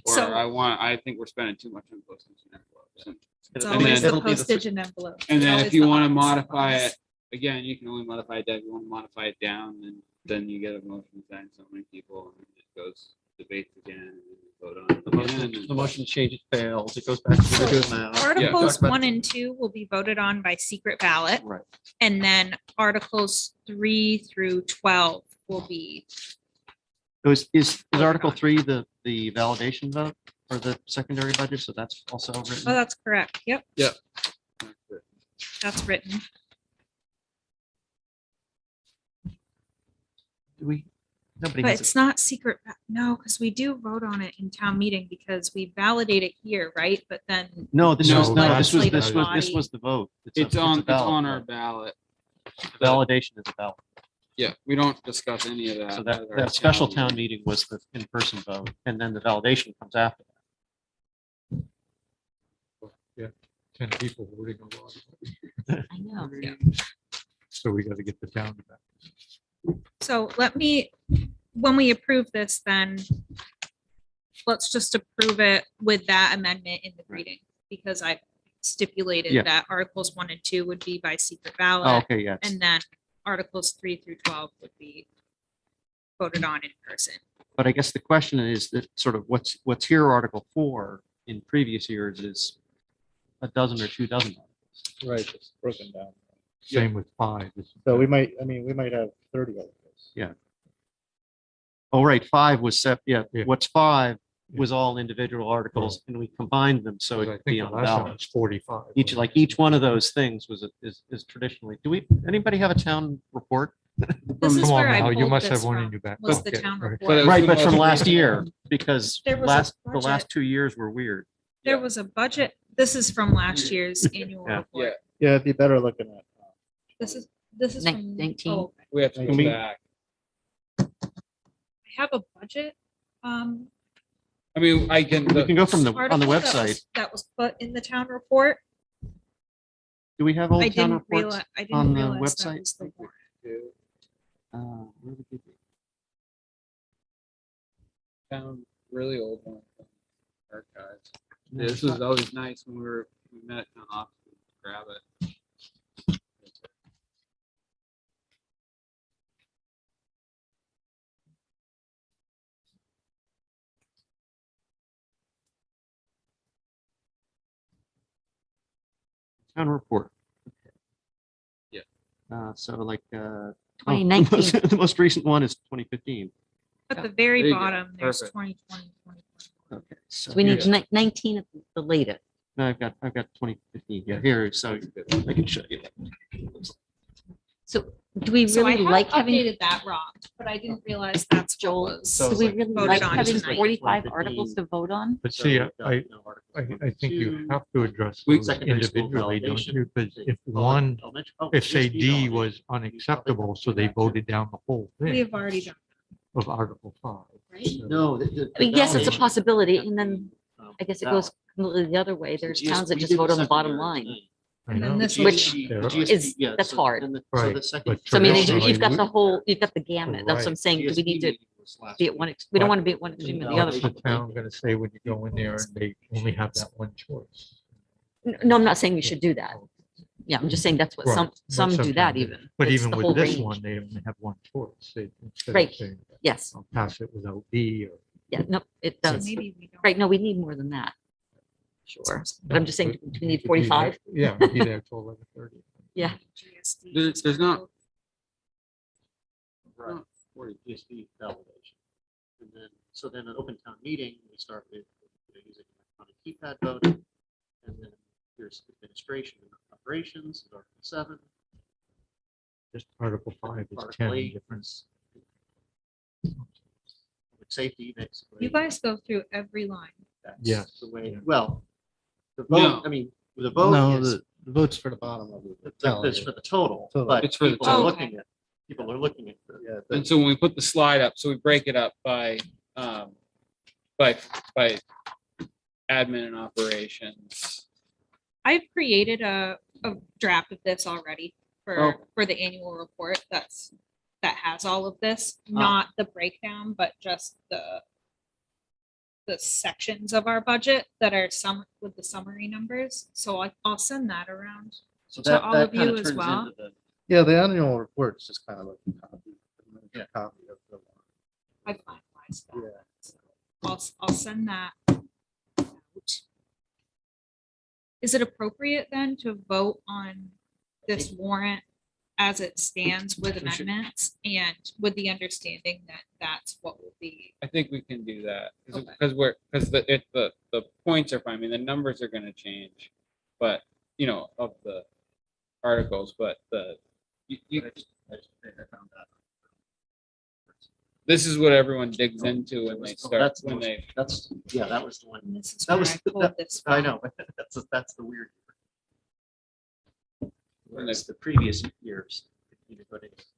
Or So- I think we're spending too much on postage and envelopes. It's And always the it'll be the- postage and envelope. And It's then always if you the want to office modify supplies. it, again, you can only modify it down. If you want to modify it down, and then you get a motion saying so many people, and it goes debates again, and then you vote on it The again. motion, and- the motion changes, fails, it goes back to the original amount. Articles Talk about- 1 and 2 will be voted on by secret ballot, Right. and then articles 3 through 12 will be, Is Article 3 the validation vote for the secondary budget? So that's also oh, written. that's correct. Yep, Yep. that's written. Do we? Nobody But has it's not secret, no, because we do vote on it in town meeting because we validate it here, right? But then, No, this No, was, no, this was, legislative this was the vote. It's a on ballot our vote. ballot. Validation is a ballot. Yeah, we don't discuss any of that. So at that, our that special meeting. town meeting was the in-person vote, and then the validation comes after that. 10 people voting a lot. I know. So we got to get the town back. so let me, when we approve this, then let's just approve it with that amendment in the reading, because I stipulated Yeah. that articles 1 and 2 would be by secret Oh, ballot, okay, yes. and then articles 3 through 12 would be voted on in person. But I guess the question is that sort of what's here, Article 4 in previous years is a dozen or 2 dozen. Right, it's broken down. Same with 5. So we might have 30 articles. Oh, right, 5 was Yeah. what's 5 was all individual articles, and we combined them so I it think could be the on the last one ballot. was 45. Each one of those things is traditionally, anybody have a town report This is Come where on I now, you pulled must this have one in from, your back. was the pocket, town right? But it report. was Right, the but from most last recent year, one. because There was a the budget. last 2 years were weird. There was a budget. This is from last year's annual Yeah. report. Yeah, it'd be better looking at. This is Nin- from 19. oh, We have to Can go we- back. I have a budget. I mean, I can, We can go from the, on the article that was- website. That was put in the town report. Do we have all I town didn't reports? realize, I on didn't the realize that website? was the warrant. Where would it be? found really old one from archives. This was always nice when we met at town office, to grab it. Town report. Yeah. So like, 2019. The most recent one is 2015. At the There very you go. bottom, there's Perfect. 2020, 2021. Okay. So So we need here's- 19 at the latest. No, I've got 2015. Yeah, here, so I can show you. So do we So I really have like having, updated that wrong, but I didn't realize that's what Joel, was. So do we like really voted like on having tonight. 45 articles to vote on? But So see, we've got, I you know, Article I think you 22, have to address We- those secondary school individually, don't validation. you? Because if Oh, one, elementary- oh, if say ESP D validation. was unacceptable, so they voted down the whole We thing have already done, of Article 5. right? So- No. I mean, yes, it's a validation possibility, has and to then be, I guess it valid. goes completely the other way. There's Yes, towns that we just did vote on the bottom secondary line. thing. I And then know. this The was- GSP There the are- Is- yeah, that's so hard. then the- Right, the second- but So I mean, Traditionally, you've got we- the whole, you've got the gamut. That's what I'm Right. saying. Do we need to GSP was last be at week. one, we don't But- want to be at one extreme or the What's other. the town gonna say when you go in there and they only have that one choice? No, I'm not saying we should do that. Yeah, I'm just saying that's what Right, some but do that sometimes it- even. But It's even the with whole this range. one, they only have one choice. Instead of Right. saying, Yes, I'll pass it without D or. yeah, no, it So does. maybe we don't. Right, no, we need more than that. Sure, but I'm just saying, do we need to be 45? there- Yeah, be there till 11:30. Yeah. GSD. There's not, Right, for the GSP validation. And then, so then an open town meeting, we start with using electronic keypad voting. And then there's administration and operations, Article 7. Just Article 5 is Article 10 8 difference. Public safety, basically. You guys go through every line. That's Yes, The way, yeah. well, the No. vote, I mean, the vote No, is, the vote's for the bottom of the. that's for the total, Total. but It's for the people are total. looking at, people are looking at. Yeah, and so when we put the slide up, so we break it up by admin and operations. I've created a draft of this already Oh. for the annual report. That has all of this, Ah. not the breakdown, but just the sections of our budget that are some with the summary numbers. So I'll send that around. So To that, all that of you kind of as turns well. into the, Yeah, the annual report's just kind of like a copy. Yeah. Copy of the. I finalized that. Yeah. So I'll send that out. Is it appropriate then to vote on this warrant as it stands with We should- amendments and with the understanding that that's what will be? I think we can do that, Okay. because the points are fine, I mean, the numbers are gonna change, but, of the articles, but I found that. this is what everyone digs into when Oh, they that's start, the when most- they, That's, yeah, that was the one. And this is That where was, I pulled that- this I from. know, that's the weird. When Whereas the previous years,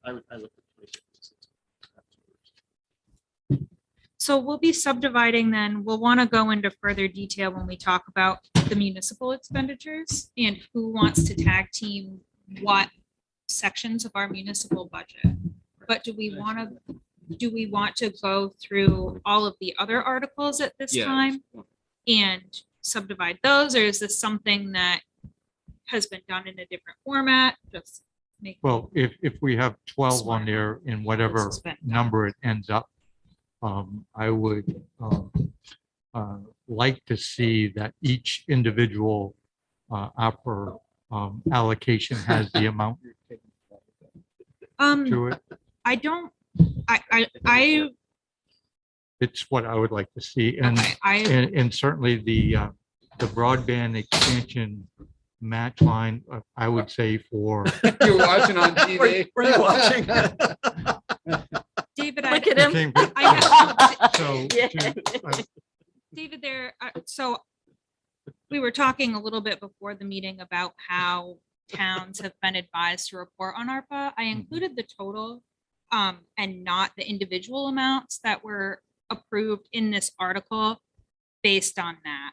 I looked at 2056. So we'll be subdividing then, we'll want to go into further detail when we talk about the municipal expenditures and who wants to tag team what sections of our municipal budget. But do we want to go through all of the other articles at this yeah. time and subdivide those, or is this something that has been done in a different format? Just make. Well, if we have 12 on Smart. there in whatever This has been done. number it ends up, I would like to see that each individual Arpa allocation has the amount to it. I don't, I, It's what I would like to see. And okay, I, And certainly the broadband expansion match line, I would say for, You're watching on TV. Were you watching? David, Look at him. Came- I have- so, Yeah. David, so we were talking a little bit before the meeting about how towns have been advised to report on ARPA. I included the total and not the individual amounts that were approved in this article based on that.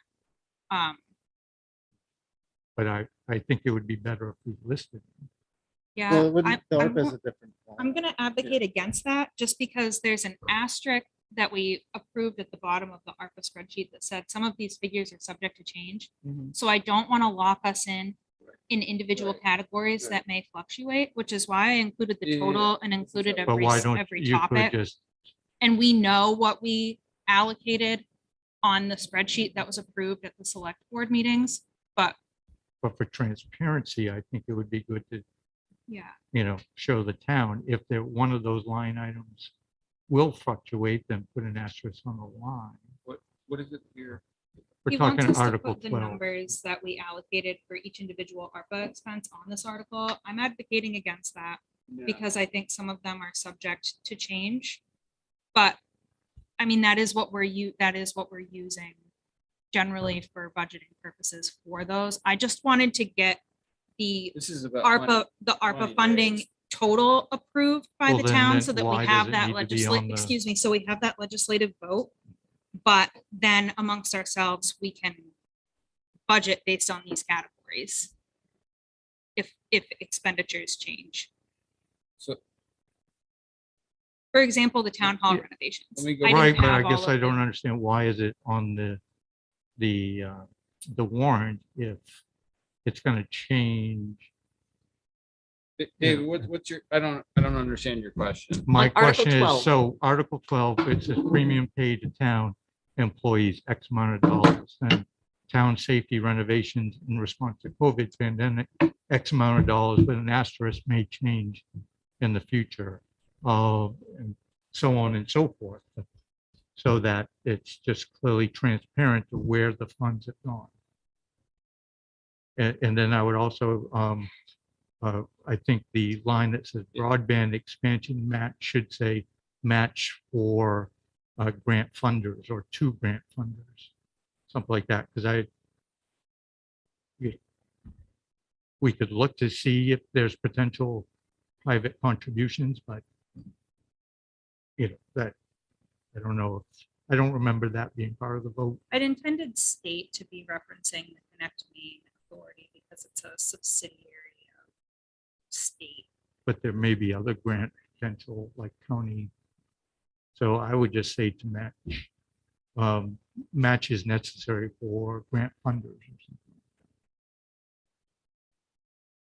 but I think it would be better if we listed. Yeah, Well, it wouldn't- the I'm ARPA is more- a different. I'm gonna advocate against that just because there's an asterisk that we approved at the bottom of the ARPA spreadsheet that said some of these figures are subject to change. So I don't want to lock us in individual categories that may fluctuate, which is why I included the Yeah. total and included But every, why don't every you could topic. just, And we know what we allocated on the spreadsheet that was approved at the select board meetings, but but for transparency, I think it would be good to, yeah. show the town if they're one of those line items will fluctuate, then put an asterisk on the line. What is it here? We're He wants talking us to Article put the 12. numbers that we allocated for each individual ARPA expense on this article. I'm advocating against that because I think some of them are subject to change. But I mean, that is what we're using generally for budgeting purposes for those. I just wanted to get the This is about. ARPA money funding raised. total approved by Well, the then town so that why we does have it that need to be on legislative, the- excuse me, so we have that legislative vote. But then amongst ourselves, we can budget based on these categories. If expenditures change. So For example, the town hall Yeah. renovations. Let me go- I didn't Right, but I have all guess of I don't them. understand why is it on the warrant if it's gonna change. David, what's your, I don't understand your question. My Like Article question 12. is, so Article 12, it says premium paid to town employees, X amount of dollars, and town safety renovations in response to COVID pandemic, X amount of dollars, but an asterisk may change in the future, and so on and so forth, so that it's just clearly transparent to where the funds have gone. And then I would also, I think the line that says broadband expansion match should say match for grant funders or to grant funders, something like that, because we could look to see if there's potential private contributions, but that, I don't know, I don't remember that being part of the vote. I'd intended state to be referencing the Connect Maine Authority because it's a subsidiary of state. But there may be other grant potential like county. So I would just say to match. Match is necessary for grant funders or something.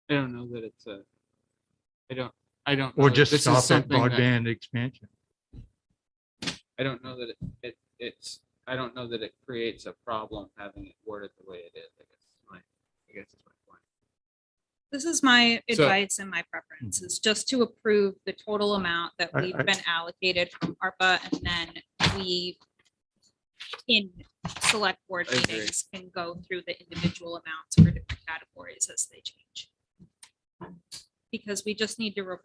I don't know that it's a, I don't. know Or that just this is stop at something that- broadband expansion. I don't know that I don't know that it creates a problem having it worded the way it is. I guess it's my point. This is my So- advice and my preference is just to approve the total amount that I- we've been allocated from ARPA, and then we in select board I agree. meetings can go through the individual amounts for different categories as they change. Because we just need to,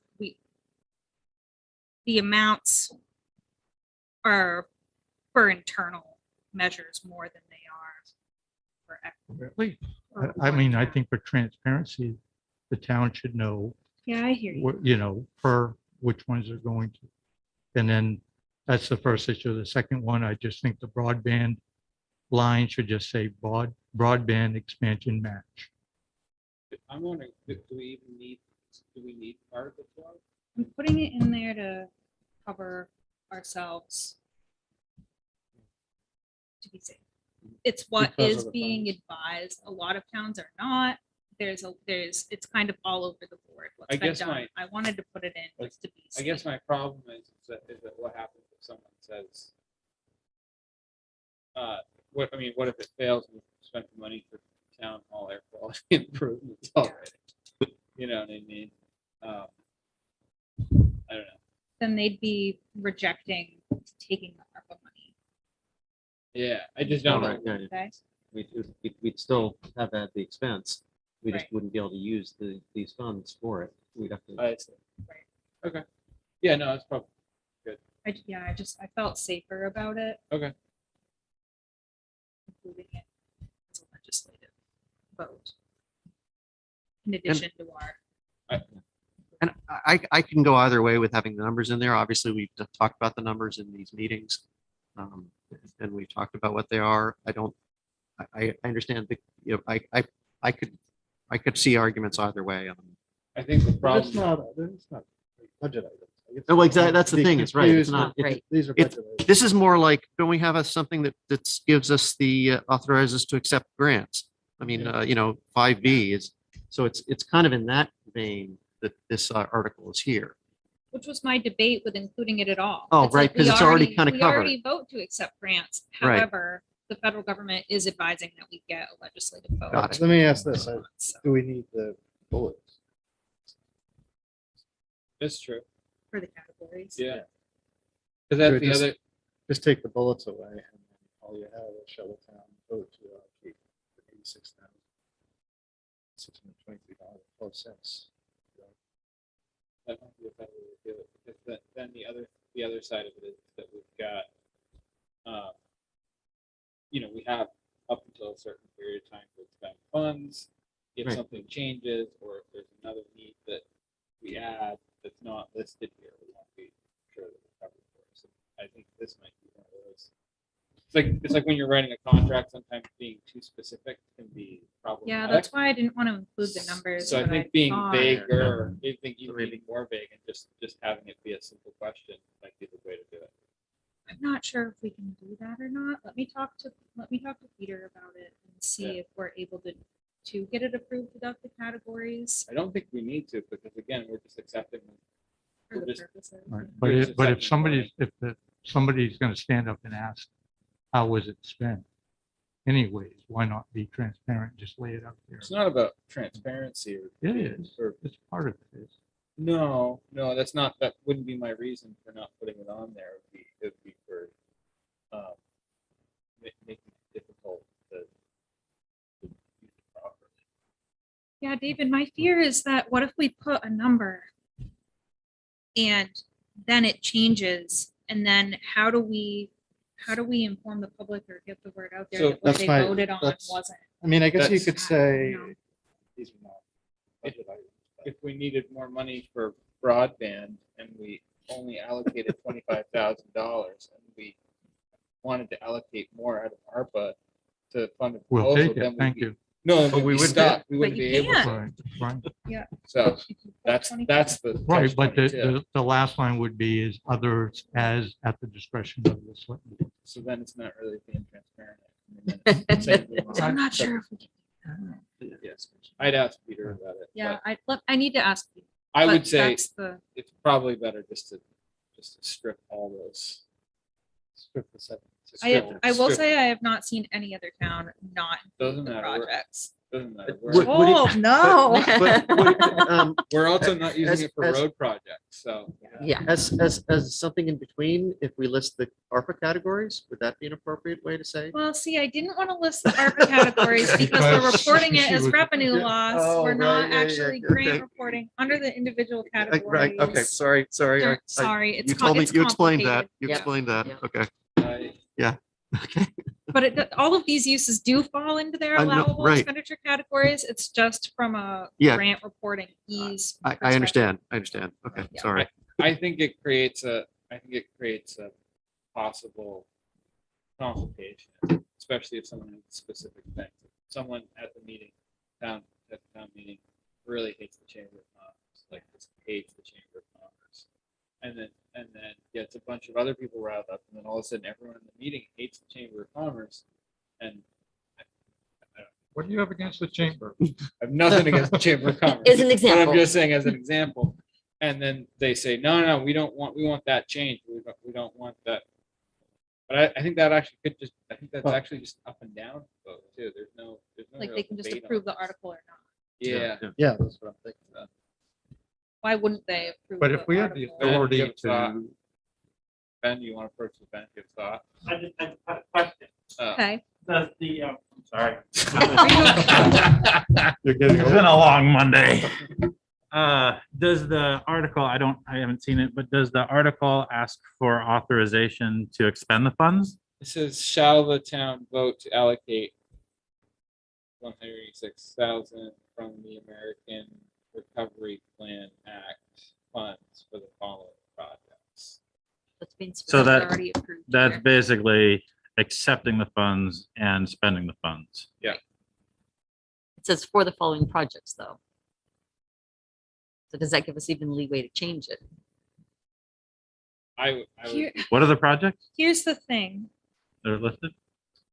the amounts are for internal measures more than they are for. Really? I mean, I think for transparency, the town should know, Yeah, I hear you. per which ones are going to. And then that's the first issue. The second one, I just think the broadband line should just say broadband expansion match. I'm wondering, do we need Article 12? I'm putting it in there to cover ourselves. To be safe. It's what Because of is the being funds. advised. A lot of towns are not. It's kind of all over the board. What's I been guess done. I wanted to put it in Like, just to be. I guess safe. my problem is that what happens if someone says, what if it fails, we spent the money for town hall air quality improvements already? You know what I mean? I don't know. Then they'd be rejecting taking the ARPA money. Yeah, I just don't know. Right, yeah, Okay. We'd still have that at the expense. We just Right. wouldn't be able to use these funds for it. We'd have to. I see. Okay. Yeah, no, it's probably, I felt safer about it. okay. Including it as a legislative vote. In addition to our. And I can go either way with having the numbers in there. Obviously, we've talked about the numbers in these meetings. And we've talked about what they are. I understand that, I could see arguments either way. I think the But it's problem, not budget items. I guess Oh, exactly. people That's the be thing. It's right. It's confused not, with- Right. These are it's- budget items. this is more like, don't we have something that gives us the authorizes to accept grants? I mean, 5B is, so it's kind of in that vein that this article is here. Which was my debate with including it at all. Oh, It's right, like we 'cause it's already kinda we covered. already vote to accept grants. Right. However, the federal government is advising that we get a legislative vote. Got it. Let me ask this, So, do we need the bullets? it's true. For the categories. Yeah. Because that's Should we the just- other, Just take the bullets away and then all you have is Town vote to allocate $86,623.12. that might be a better way to do it, because then the other side of it is that we've got, we have up until a certain period of time to expend funds. If Right. something changes, or if there's another need that we add that's not listed here, we want to be sure that we're covered for it. So I think this might be one of those. It's like when you're writing a contract, sometimes being too specific can be problematic. Yeah, that's why I didn't want to include the numbers. So I but think being thought- vaguer, I think So even maybe- being more vague and just having it be a simple question might be the way to do it. I'm not sure if we can do that or not. Let me talk to Peter about it and see Yeah. if we're able to get it approved without the categories I don't think we need to, because again, we're just accepting. for the Just- purposes. Right. We're But just if, but if accepting somebody's going to stand up and ask, how was it spent? Anyways, why not be transparent, and just lay it out there? It's not about transparency or. It is. or- It's part of it. No, that's not, that wouldn't be my reason for not putting it on there. It would be for making it difficult to use it properly. Yeah, David, my fear is that what if we put a number and then it changes, and then how do we inform the public or get the word out there So that what that's they my- voted on that's- wasn't? I mean, I guess you That's- could say. No. These are not budget items. If we needed more money for broadband and we only allocated $25,000 and we wanted to allocate more out of ARPA to fund a We'll proposal, take then it. we'd Thank be- you. No, But we we would wouldn't stop. We But wouldn't you be able can't. to. Right. So that's the. Right, but catch 22. the last line would be is others as at the discretion of the select board. So then it's not really being transparent. I mean, then it's saying we want- So I'm not sure if we can. Yes, I'd ask Peter about it. Yeah, but I need to ask. Peter, I but would say that's the. it's probably better just to strip all those. Strip the seven. I will strip- say I have not seen any other town not Doesn't include the matter. projects. Doesn't matter. Would- We're, would it- Oh, no. we're also not As- using it for as- road projects, so. Yeah. As something in between, if we list the ARPA categories, would that be an appropriate way to say? Well, see, I didn't want to list the ARPA categories because we're Because reporting it she as was- revenue Yeah. loss. Oh, We're right, not yeah, yeah, actually yeah, grant okay. reporting under the individual Right, categories. okay, sorry. Sorry, it's You told me, it's you explained that, complicated. you Yeah. explained that, Yeah. okay. I- Okay. But all of these uses do fall into their I know, allowable right. expenditure categories. It's just from a Yeah. grant reporting ease. I perspective. understand, okay, Yeah. sorry. I think it creates a possible complication, especially if someone has specific things. Someone at the meeting, at the town meeting, really hates the Chamber of Commerce, like just hates the Chamber of Commerce. And then gets a bunch of other people riled up, and then all of a sudden everyone in the meeting hates the Chamber of Commerce. And What do you have against the chamber? I have nothing against the Chamber of Commerce. As an But example. I'm just saying as an example. And then they say, no, we want that change. We don't want that. But I think that actually could just, I think that's Well- actually just up and down vote too. There's no Like real they can just debate on approve the this. article or not. Yeah. Yeah, that's what I'm thinking. Why wouldn't they approve? But if we have the article? authority give thought. to, Ben, you want to approach the bench of thought? I just have a question. Okay, Does the, Sorry. You're getting It's been a long Monday. Does the article, I haven't seen it, but does the article ask for authorization to expend the funds? It says, shall the town vote to allocate 186,000 from the American Recovery Plan Act funds for the following projects? That's been So specified. that- Already approved. That's here. basically accepting the funds and spending the funds. It says for the following projects, though. So does that give us even leeway to change it? I would, Here- What are the projects Here's the thing. that are listed?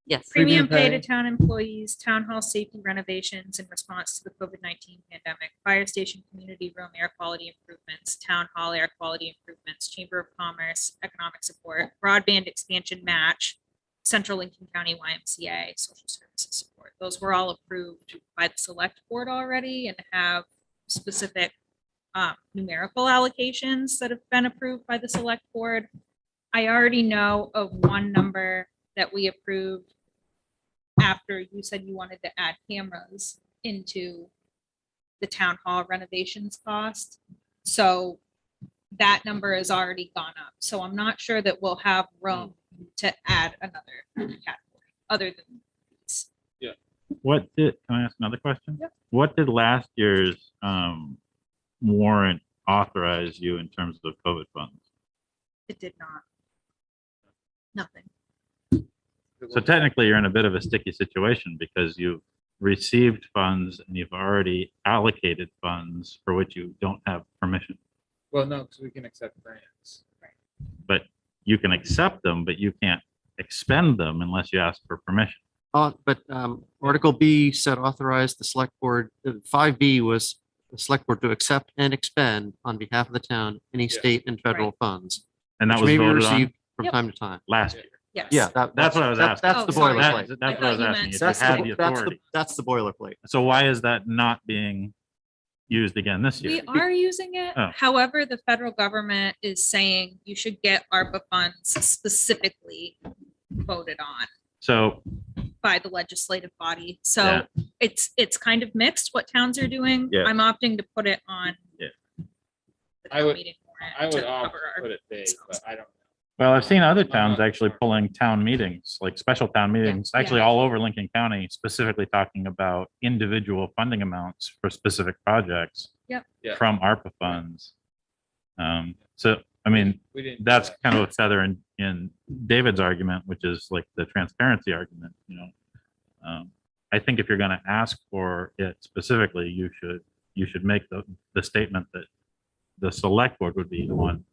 Yes. Premium pay pay. to town employees, town hall safety renovations in response to the COVID-19 pandemic, fire station community room air quality improvements, town hall air quality improvements, Chamber of Commerce, economic support, broadband expansion match, Central Lincoln County YMCA, social services support. Those were all approved by the select board already and have specific numerical allocations that have been approved by the select board. I already know of one number that we approved after you said you wanted to add cameras into the town hall renovations cost. So that number has already gone up. So I'm not sure that we'll have room to add another category other than these. Can I ask another question? Yep. What did last year's warrant authorize you in terms of COVID funds? It did not. Nothing. So technically, you're in a bit of a sticky situation because you've received funds and you've already allocated funds for which you don't have permission. well, no, because we can accept grants. But you can accept them, but you can't expend them unless you ask for permission. But Article B said authorize the select board, 5B was the select board to accept and expend on behalf of the town any Yeah. state and federal funds. And that which was may be voted on received from Yep. time to time. last year. Yes. Yeah, That's what I was asking. That's Oh, the sorry. boilerplate. That's I what I thought was you asking. meant If you That's had the, the that's authority. that's the boilerplate. So why is that not being used again this We year? are using it. Oh. However, the federal government is saying you should get ARPA funds specifically voted on So, by the legislative body. Yeah. So it's kind of mixed what towns are doing. Yeah. I'm opting to put it on. Yeah. the I town would- meeting warrant I would to opt cover to our- put it big, but I don't know. well, I've seen other towns actually pulling town meetings, like special town meetings, actually all over Lincoln County, specifically talking about individual funding amounts for specific projects Yep. Yeah. from ARPA funds. So, I mean, We didn't. do that's that. kind of a feather in David's argument, which is like the transparency argument, you know. I think if you're going to ask for it specifically, you should make the statement that the select board would be the one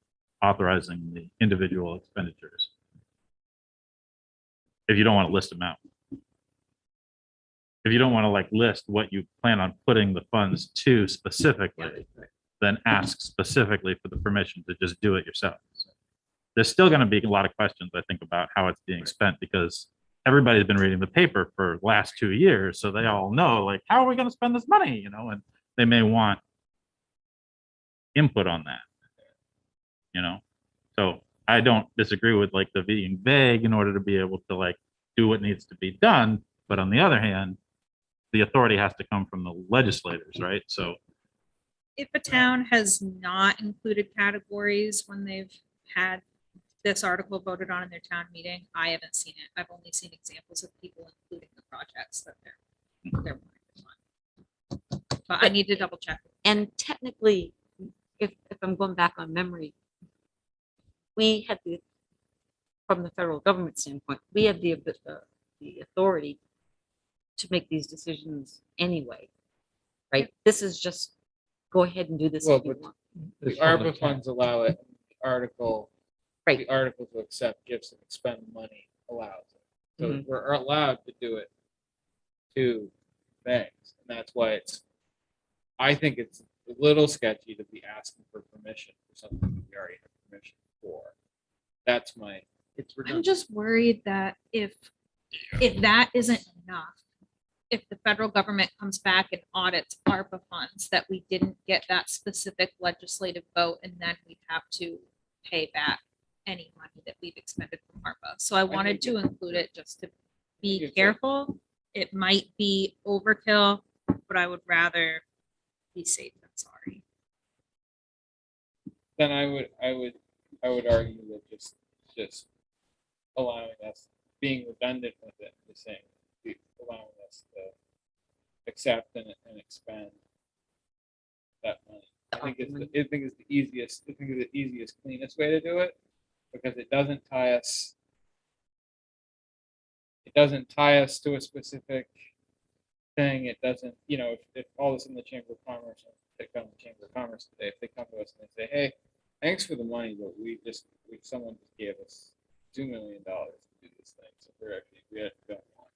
authorizing the individual expenditures. If you don't want to list them out. If you don't want to like list what you plan on putting the funds to specifically, then ask specifically for the permission to just do it yourself. There's still going to be a lot of questions, I think, about how it's being spent because everybody's been reading the paper for the last 2 years. So they all know, like, how are we going to spend this money? You know, and they may want input on that, you know? So I don't disagree with like the being vague in order to be able to like do what needs to be done. But on the other hand, the authority has to come from the legislators, right? So If a town has not included categories when they've had this article voted on in their town meeting, I haven't seen it. I've only seen examples of people including the projects that they're working on. But I need to double check. And technically, if I'm going back on memory, we had from the federal government standpoint, we have the authority to make these decisions anyway, right? This is just, go ahead and do this Well, if you but- want. The It's from the ARPA funds allow it. The article, Right. the article to accept gifts and expend money allows it. So Mhm. we're allowed to do it to things, and that's why I think it's a little sketchy to be asking for permission for something that we already have permission for. That's my, It's I'm redundant. just worried that if that isn't enough, if the federal government comes back and audits ARPA funds, that we didn't get that specific legislative vote, and then we'd have to pay back any money that we've expended from ARPA. So I wanted to include it just to be It's a- careful. it might be overkill, but I would rather be safe than sorry. Then I would argue that just allowing us, being redundant with it, the same, allowing us to accept and expend that money. I think it's the easiest, cleanest way to do it, because it doesn't tie us. It doesn't tie us to a specific thing. It doesn't, if all of a sudden the Chamber of Commerce, pick on the Chamber of Commerce today, if they come to us and they say, hey, thanks for the money, but someone just gave us $2 million to do this thing. So we don't want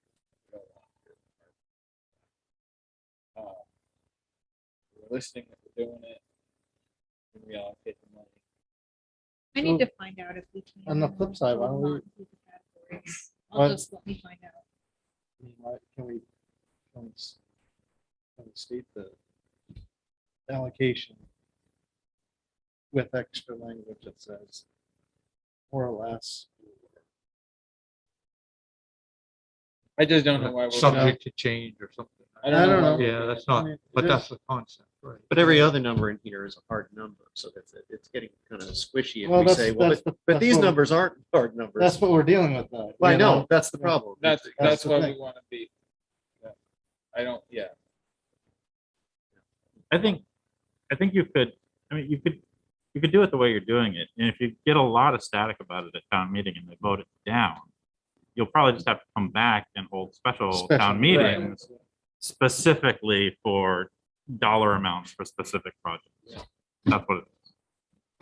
we're listening that we're doing it, and we allocate the money. I need to find out if we can. On the flip side, why don't we- hold on to the categories. What- Just let me find out. I mean, can we state the allocation with extra language that says more or less? I just don't know why we're Subject to change or something. I don't know. Yeah, that's not, but that's the concept, right? But every other number in here is a hard number, so it's getting kind of squishy if Well, we that's- say, well, that's but that's these what- numbers aren't hard numbers. That's what we're dealing with though. Well, I you know, that's the problem. That's the why we thing. want to be. Yeah. I don't. Yeah. I think you could, you could do it the way you're doing it. And if you get a lot of static about it at town meeting and they vote it down, you'll probably just have to come back and hold special town meetings specifically for dollar amounts for specific projects. Yeah. That's what it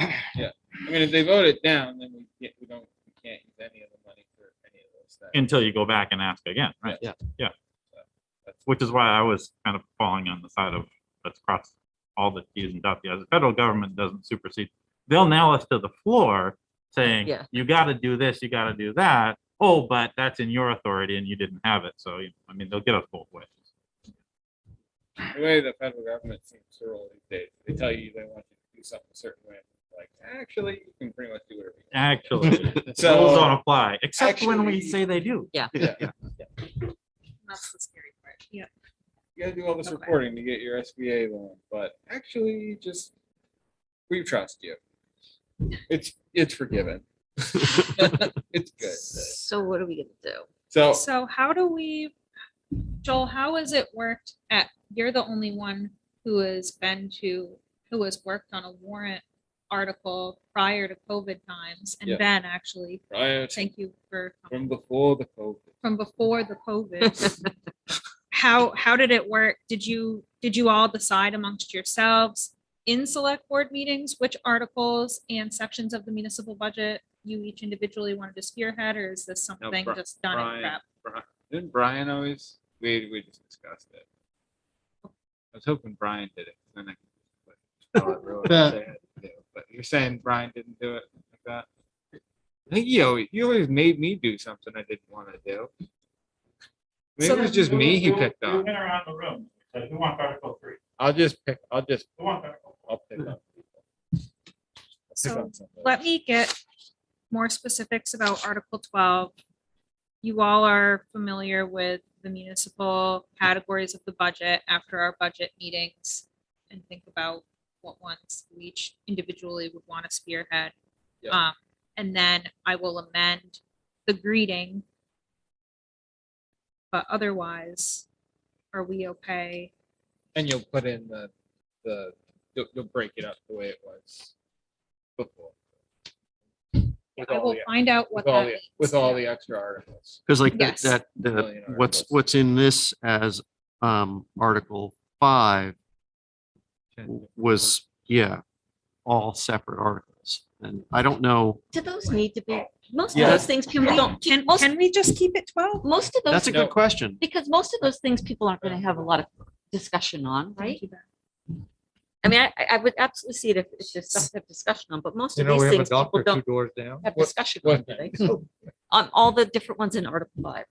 is. Yeah. I mean, if they vote it down, then we can't use any of the money for any of those things. Until you go back and ask again, right? Yeah. Yeah. That's Which is why I was kind of falling on the side of let's cross all the T's and dot the I's. The federal government doesn't supersede. They'll nail us to the floor saying, Yeah. you got to do this, you got to do that. Oh, but that's in your authority and you didn't have it. So, they'll get us both ways. the way the federal government seems to roll these days. They tell you they want you to do something a certain way. Like, actually, you can pretty much do whatever you want. Actually, So- rules don't apply, except when we Actually- say they do. Yeah. Yeah. That's the scary part. Yeah. You gotta do all this Okay. reporting to get your SBA loan, but actually, we trust you. It's forgiven. It's good. So what are we gonna do? So So how do we, Joel, how has it worked you're the only one who has worked on a warrant article prior to COVID times, and Yeah. Ben actually, prior to- thank you for from before the COVID, from before the COVID. How did it work? Did you all decide amongst yourselves in select board meetings which articles and sections of the municipal budget you each individually wanted to spearhead, or is this something just done in prep? Didn't Brian always? We just discussed it. I was hoping Brian did it. Then I could just follow through and say I had to do it. But you're saying Brian didn't do it like that? I think you always made me do something I didn't want to do. Maybe So it was then- just me he picked on. around the room. Who wants Article 3? I'll pick Who wants Article I'll pick up. So let me get more specifics about Article 12. You all are familiar with the municipal categories of the budget after our budget meetings, and think about what ones we each individually would want to spearhead. Yeah. And then I will amend the greeting. But otherwise, are we okay? And you'll put in you'll break it up the way it was before. With I all will the- find out what with all that the- means. With all Yeah. the extra articles. Because like Yes. Million articles. what's in this as Article 5 was, all separate articles. And I don't know, Do those need to be, most of Yeah. those things people don't, Can we just keep it 12? most of that's those, a good question. because most of those things people aren't gonna have a lot of discussion on, right? Thank you, Ben. I mean, I would absolutely see it if it's just stuff to have discussion on, but most You of know, these we have a things people doctor two don't doors down. have What- discussion on, what- do they? On all the different ones in Article 5.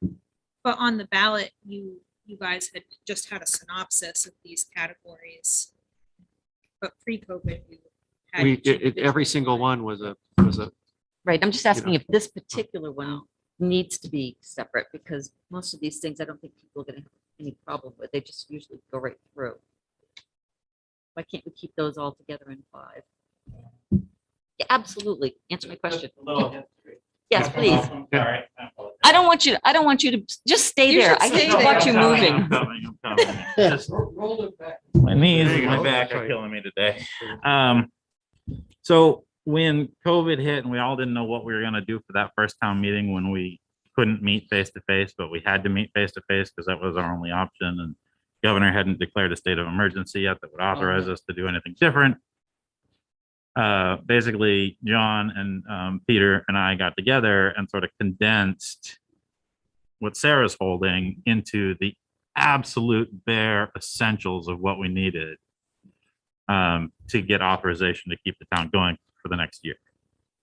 But on the ballot, you guys had just had a synopsis of these categories. But pre-COVID, you had. each Every individual single one was a, Right, I'm just asking if this particular one needs to be separate because most of these things, I don't think people are gonna have any problem with. They just usually go right through. Why can't we keep those all together in 5? Yeah, absolutely. Answer my question. Yes, please. Sorry. I don't want you to just stay You there. should I stay just there. want you moving. I'm coming. Just- My knees and my back are killing me today. So when COVID hit and we all didn't know what we were gonna do for that first town meeting when we couldn't meet face to face, but we had to meet face to face because that was our only option. And governor hadn't declared a state of emergency yet that would authorize us to do anything different. Basically, John and Peter and I got together and sort of condensed what Sarah's holding into the absolute bare essentials of what we needed to get authorization to keep the town going for the next year.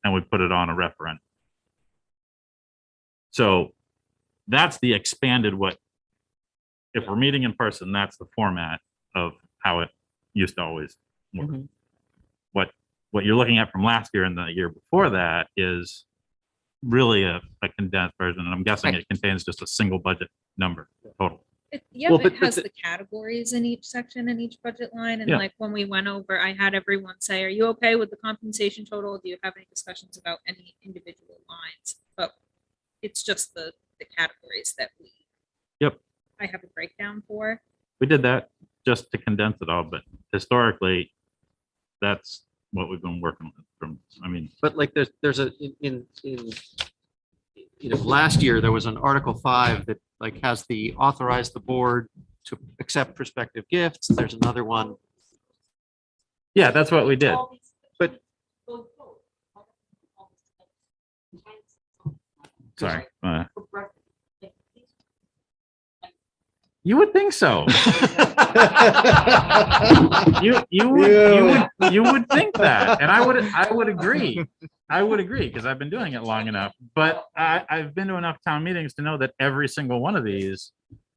And we put it on a referendum. So that's the expanded if we're meeting in person, that's the format of how it used to always work. Mhm. What you're looking at from last year and the year before that is really a condensed version. And I'm guessing Right. it contains just a single budget number total. Yeah, Well, but it but has the- the categories in each section in each budget line. And Yeah. like when we went over, I had everyone say, are you okay with the compensation total? Do you have any discussions about any individual lines? But it's just the categories that Yep. I have a breakdown for. We did that just to condense it all, but historically, that's what we've been working with But like there's a, last year, there was an Article 5 that like has the authorize the board to accept prospective gifts. There's another one. yeah, that's what we did. But Sorry. You would think so. You would think that, and I would agree. I would agree because I've been doing it long enough. But I've been to enough town meetings to know that every single one of these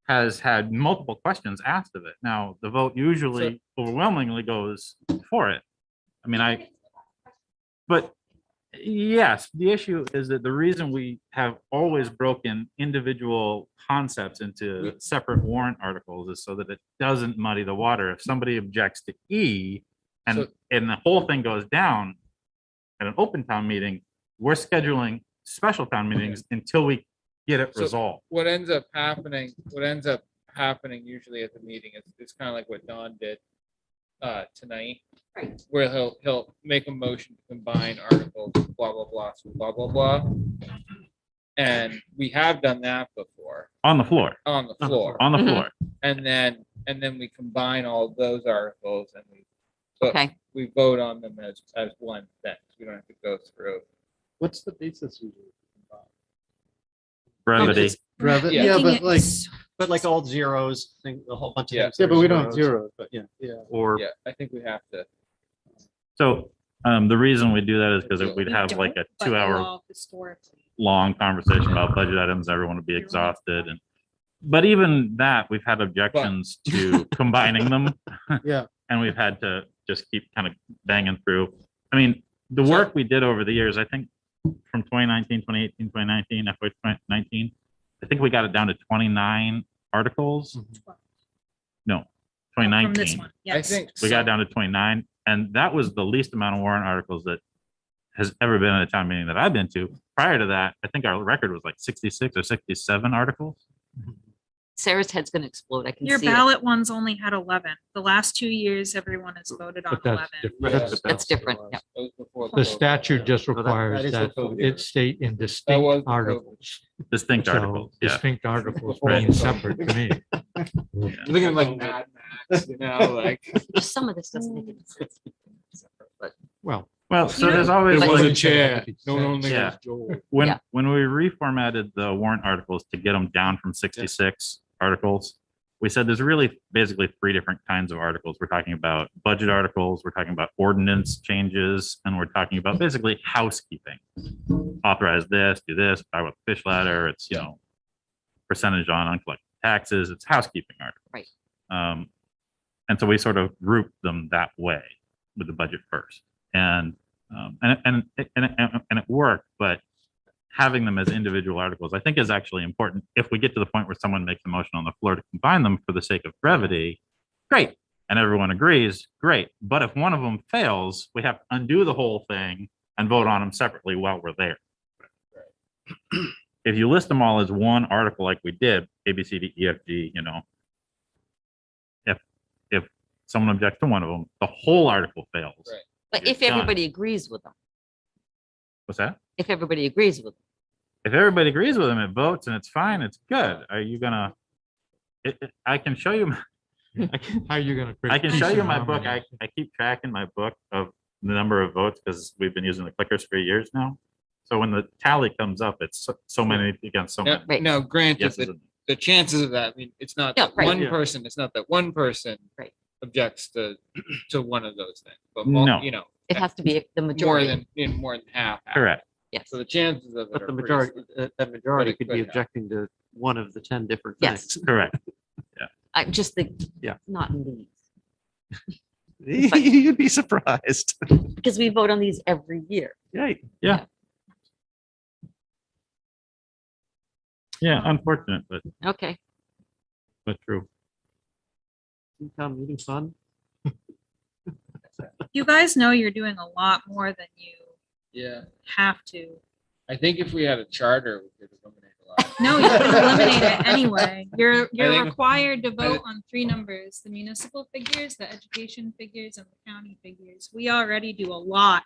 has had multiple questions asked of it. Now, the vote usually overwhelmingly goes for it. But yes, the issue is that the reason we have always broken individual concepts into separate warrant articles is so that it doesn't muddy the water. If somebody objects to E and the whole thing goes down at an open town meeting, we're scheduling special town meetings until we get it So- resolved. What ends up happening usually at the meeting is it's kind of like what Don did tonight. Right. Where he'll make a motion to combine articles, blah, blah, blah, so blah, blah, blah. And we have done that before On the floor, on the floor. on the Mhm. floor. And then we combine all those articles and but Okay. we vote on them as one thing. We don't have to go through. What's the basis usually? Brevity. Brevity, Yeah. yeah, Making but it like, but like all zeros, thing, a whole bunch of Yeah. things. yeah, that but are we don't have zeros. zeros, but yeah. Or Yeah, I think we have to. So the reason we do that is because we'd We have like a don't, but 2-hour law historically. long conversation about budget items. Everyone would be exhausted but even that, we've had objections to combining them. Yeah. And we've had to just keep kind of banging through. The work we did over the years, I think from 2019, 2018, 2019, FY 2019, I think we got it down to 29 articles. No, From this 2019. one, I yes. think We got down to 29, and that was the least amount of warrant articles that has ever been at a town meeting that I've been to. Prior to that, I think our record was like 66 or 67 articles. Sarah's head's gonna explode. I can Your see it. ballot ones only had 11. The last 2 years, everyone has voted on But that's 11. different. That's different. Yeah. that was before The COVID. statute just No, that requires is that what COVID it state in was distinct the articles. Distinct So articles, yeah. distinct articles Right. mean separate to me. You're looking at like Mad Max, like. Just some of this doesn't make any sense. But Well, Well, so You know- there's always There was like, a chair. No one only Yeah. has Joel. when Yeah. when we reformatted the warrant articles to get them down from 66 articles, we said there's really basically 3 different kinds of articles. We're talking about budget articles, we're talking about ordinance changes, and we're talking about basically housekeeping. Authorize this, do this, talk about the fish ladder, it's, percentage on uncollected taxes, it's housekeeping articles. Right. And so we sort of grouped them that way with the budget first. And it worked, but having them as individual articles, I think is actually important. If we get to the point where someone makes a motion on the floor to combine them for the sake of brevity, great. And everyone agrees, great. But if one of them fails, we have to undo the whole thing and vote on them separately while we're there. If you list them all as one article like we did, A, B, C, D, E, F, G, you know, if someone objects to one of them, the whole article fails. Right. But You're if done. everybody agrees with them, What's that? if everybody agrees with them. If everybody agrees with them, it votes and it's fine, it's good. Are you gonna? I can show you. How are you gonna? I can show you my book. I keep tracking my book of the number of votes because we've been using the clickers for years now. So when the tally comes up, it's so many against so many. Right. Now, granted, Yes, the chances of that, I mean, it's not Yeah, that right. one Yeah. person, it's not that one person Right. objects to one of those things, but No. you know, It has to be the more majority. than more than half. Correct. Yes. So the chances of it But are the pretty majority, slim. that majority it could could be happen. objecting to one of the 10 different Yes. things. Correct. I just think, Yeah. not in these, You'd be surprised. because we vote on these every year. Right. Yeah, unfortunate, but Okay. true. Town meeting's fun. You guys know you're doing a lot more than you Yeah, have to. I think if we had a charter, we could eliminate a lot. No, you can eliminate it anyway. You're think- required to vote on three numbers: the municipal figures, the education figures, and the county figures. We already do a lot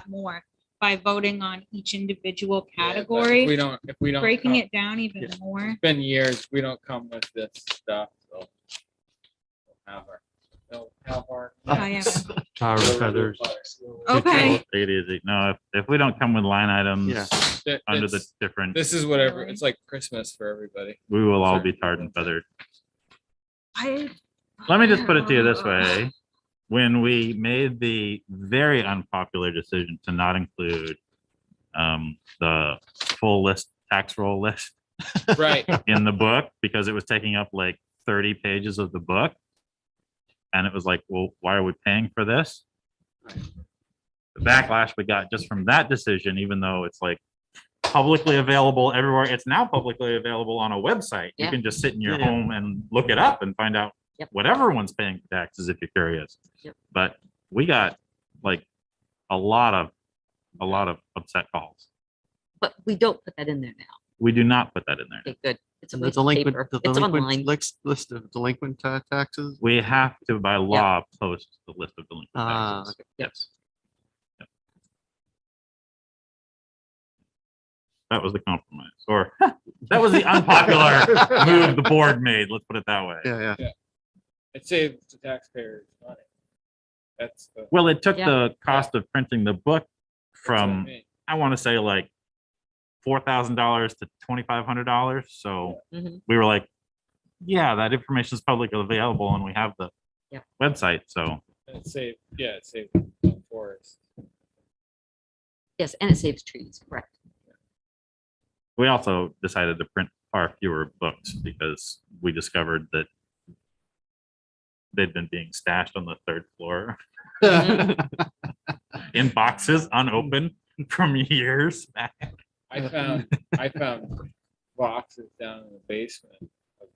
more by voting on each individual Yeah, but category, if we don't breaking come- it down even Yeah. more. It's been years, we don't come with this stuff, so. We'll have our. I am. Tar and feathers. Okay. Take it easy. No, if we don't come with line items Yeah. under the It's- different, This is whatever, Really? it's like Christmas for everybody. we will all be tarred and feathered. I. Let me just put it to you this way. When we made the very unpopular decision to not include the full list, tax roll list Right, in the book, because it was taking up like 30 pages of the book. And it was like, well, why are we paying for this? The backlash we got just from that decision, even though it's like publicly available everywhere, it's now publicly available on a website. You Yeah. can just sit in your Yeah. home and look it up and find out Yep. what everyone's paying for taxes if you're curious. Yep. But we got like a lot of upset calls. But we don't put that in there now. We do not put that in there. Okay, good. It's a And the waste of delinquent, paper. the It's delinquent online. list of delinquent taxes. We have to, by law, post the list of delinquent Ah, taxes. okay. Yes. Yep. That was the compromise, or that was the unpopular move the board made. Let's put it that way. Yeah, yeah. it saves the taxpayers money. That's the. Well, it took Yeah. the cost of printing the book that's what I from, mean. I want to say like $4,000 to $2,500. So Mhm. we were like, yeah, that information is publicly available and we have the Yep. website. So It saved, yeah, it saved the forest. Yes, and it saves trees, correct. we also decided to print far fewer books because we discovered that they'd been being stashed on the third floor in boxes unopened from years back. I found boxes down in the basement. of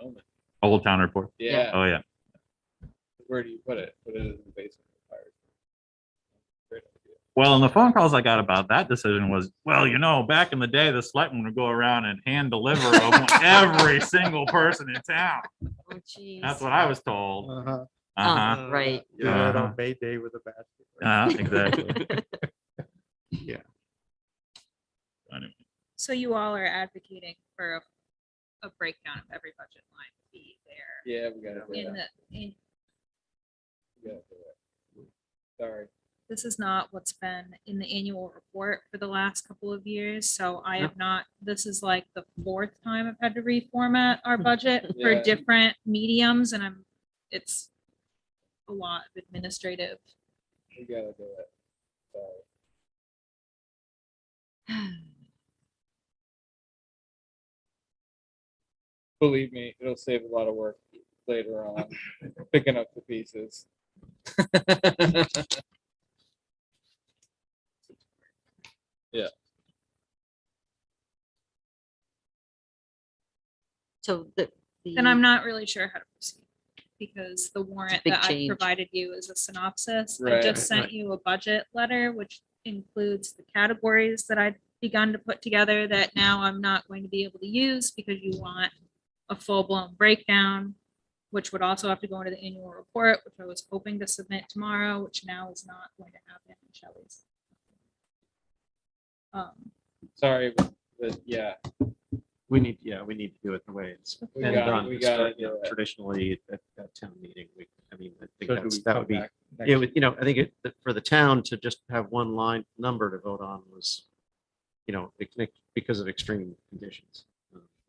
Omen. Old Town Report. Yeah, Oh, yeah. where do you put it? Put it in the basement. of the fire. Great idea. Well, and the phone calls I got about that decision was, well, you know, back in the day, the selectmen would go around and hand deliver them every single person in town. Oh, geez. That's what I was told. Uh-huh. Uh-huh. Right. Yeah, Uh-huh. on May Day with a basket. Exactly. Yeah. Anyway, So you all are advocating for a breakdown of every budget line to be there Yeah, we gotta do in that. the, We gotta do it. Sorry. this is not what's been in the annual report for the last couple of years, so I have not, this is like the fourth time I've had to reformat our budget for Yeah. different mediums, and it's a lot of administrative. We gotta do it. Sorry. Believe me, it'll save a lot of work later on, picking up the pieces. Yeah. So the. Then I'm not really sure how to proceed. Because the warrant big that I change. provided you is a synopsis. I Right, just sent you a budget letter, which includes the categories that I'd begun to put together that now I'm not going to be able to use because you want a full-blown breakdown, which would also have to go into the annual report, which I was hoping to submit tomorrow, which now is not going to happen in Shelley's. Sorry, but yeah, We need to do it the way it's We been got it, done. we gotta do it. Traditionally at town meeting, I think So do we that come would be, back next I think for the town to just have one line number to vote on was, because of extreme conditions.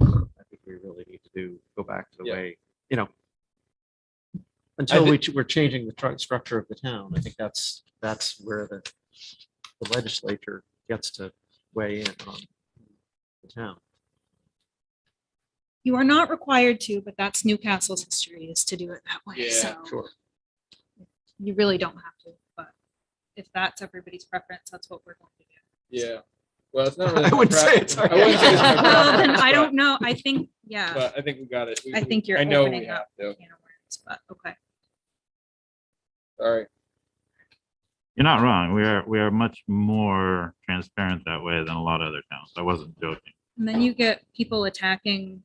I think we really need to go back to the Yeah. way, until I we're changing the structure of the town. I think that's where the legislature gets to weigh in on the town. You are not required to, but that's Newcastle's history is to do it that way. Yeah, So Sure. you really don't have to, but if that's everybody's preference, that's what we're going to do. yeah. Well, it's not really. I my wouldn't say it's preference. our- I wouldn't say it's my Well, then preference, I but- don't know. I think, yeah, But I think we got it. I think you're I know we opening have up to. can of worms, but okay. All right. You're not wrong. We are much more transparent that way than a lot of other towns. I wasn't joking. And then you get people attacking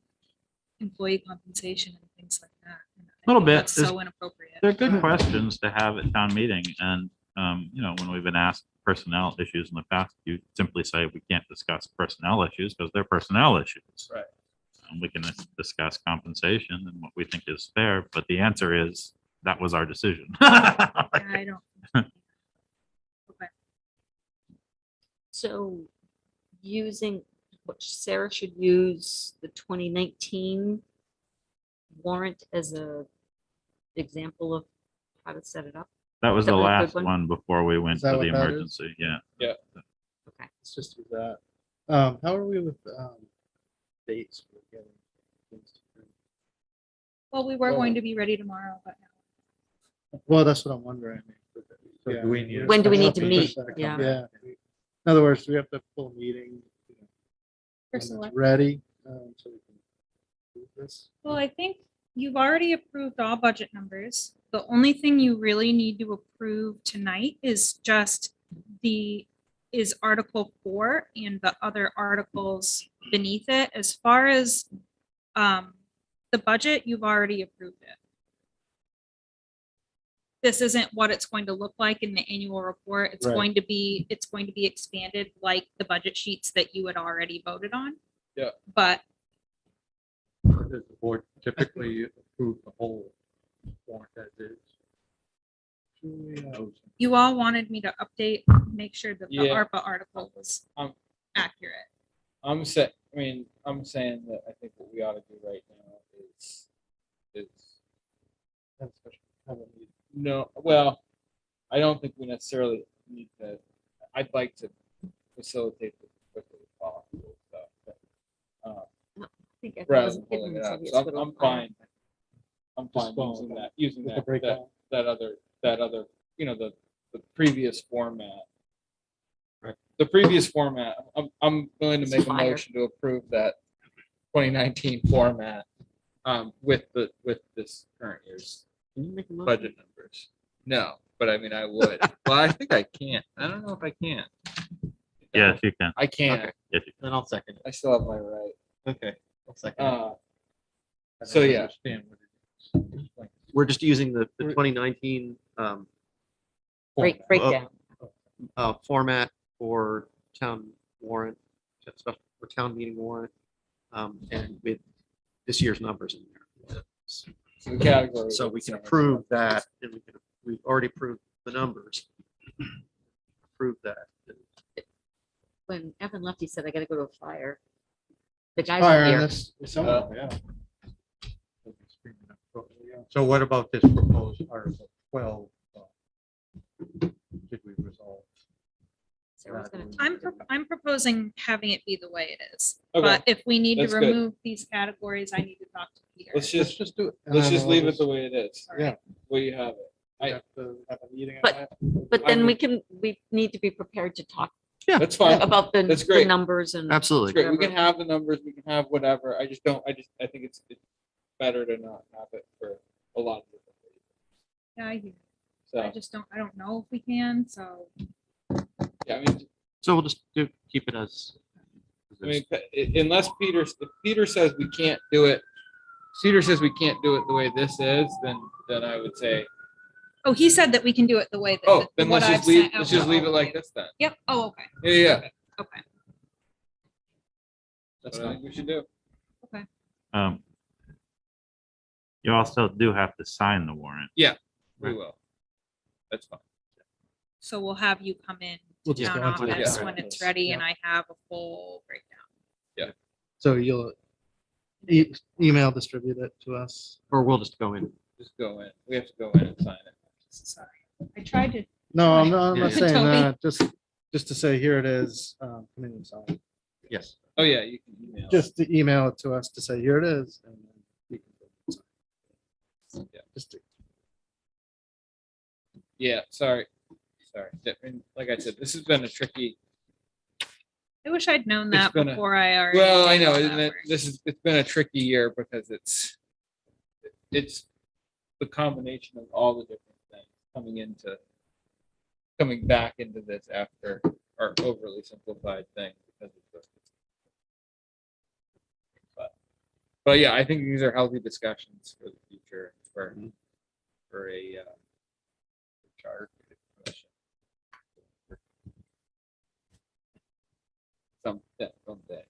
employee compensation and things like that. And I Little think bit. That's so inappropriate. They're good questions to have at town meeting, and when we've been asked personnel issues in the past, you simply say we can't discuss personnel issues because they're personnel issues. Right. We can discuss compensation and what we think is fair, but the answer is that was our decision. I don't. Okay. So using, what Sarah should use the 2019 warrant as a example of how to set it up. That was Is that the a good last one? one before we went Is that to the what that is? emergency. Yeah. Okay. Let's just do that. How are we with dates? for getting things to- Well, we were going to be ready tomorrow, but now. Well, that's what I'm wondering. So do we need- When do we need to Something meet? that come Yeah. back. In other words, do we have to pull a meeting? For when it's select- ready, so we can do this? Well, I think you've already approved all budget numbers. The only thing you really need to approve tonight is just is Article 4 and the other articles beneath it. As far as the budget, you've already approved it. This isn't what it's going to look like in the annual report. It's Right. going to be expanded like the budget sheets that you had already voted on. Yeah. But Does the board typically approve the whole warrant as is? you all wanted me to update, make sure that the Yeah. ARPA article was Um, accurate. I'm saying that I think what we ought to do right now is no, well, I don't think we necessarily need to, I'd like to facilitate this quickly as possible. So, I think I rather wasn't than pulling given it this up. idea, So it's I'm what fine. I'm fine Just follow using with the that breakdown. the previous format. The previous format, I'm willing to It's make a fire. motion to approve that 2019 format with this current year's Can you make a motion? budget numbers. No, but I mean, I would. Well, I think I can't. I don't know if I can. Yes, you can. I can. Okay. Yes, you Then I'll second it. I still have my right. Okay. I'll second it. So, yeah. Understand what it is. We're just using the We're- 2019 Breakdown. format for town warrant, for town meeting warrant, and with this year's numbers in there. So the category. So we can approve that, and we've already approved the numbers. Approve that. When Evan left, he said, I gotta go to a fire. The guys Fire are on here. this, somewhere, yeah. So what about this proposed Article 12? Did we resolve? Sarah's gonna- I'm proposing having it be the way it is. Okay. But if we need to That's good. remove these categories, I need to talk to Peter. Let's just do it. let's just leave it the way it is. Yeah. Where you have it. We have to have a meeting on But- that. But then we need to be prepared to talk Yeah. That's fine. About the That's the great. numbers and. It's Absolutely. great. We can have the numbers, we can have whatever. I think it's better to not have it for a lot of different reasons. Yeah, I hear. So, I don't know if we can, so. yeah, I mean, So we'll just keep it as. unless if Peter says we can't do it, Peter says we can't do it the way this is, then I would say, Oh, he said that we can do it the way that. oh, then what let's I've just leave, sent let's out. just leave it like this then. Yep. Oh, okay. Yeah, yeah. Okay. That's what I think we should do. You also do have to sign the warrant. We will. That's fine. So we'll have you come in We'll to just town go into the office Yeah. when it's ready and I have a full breakdown. So you'll email distribute it to us. Or we'll just go in. Just go in. We have to go in and sign it. Sorry. I tried to. No, I'm not Yeah, yeah. saying Toby. that, just to say, here it is, come in and sign. Yes. Oh, yeah, you can email. Just to email it to us to say, here it is. And then we can go and sign. Yeah. Just to- Yeah, sorry. And like I said, this has been a tricky, I wish I'd known It's that been a- before I already. well, I did know, all and that it- work. it's been a tricky year because it's the combination of all the different things coming back into this after our overly simplified thing because of the. But yeah, I think these are healthy discussions for the future for a charter commission. Someday.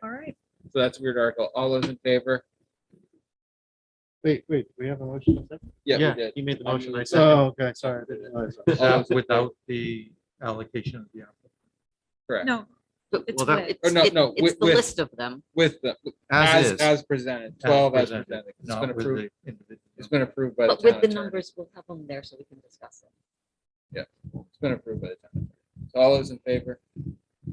All right. So that's a weird article. All those in favor? Wait, we have a motion. Is that- Yeah, Yeah, we did. you made the motion, I moved. second. Oh, okay, sorry. I didn't realize that. All those in Without the allocation of the applicant. Correct. No, it's Well, that- with. Or no, no, It's the with- list of them. With the, As is. as presented, 12 as presented, presented. It's not been with approved. the individual. It's been approved by the But with town the attorney. numbers, we'll have them there so we can discuss it. It's been approved by the town attorney. So all those in favor? All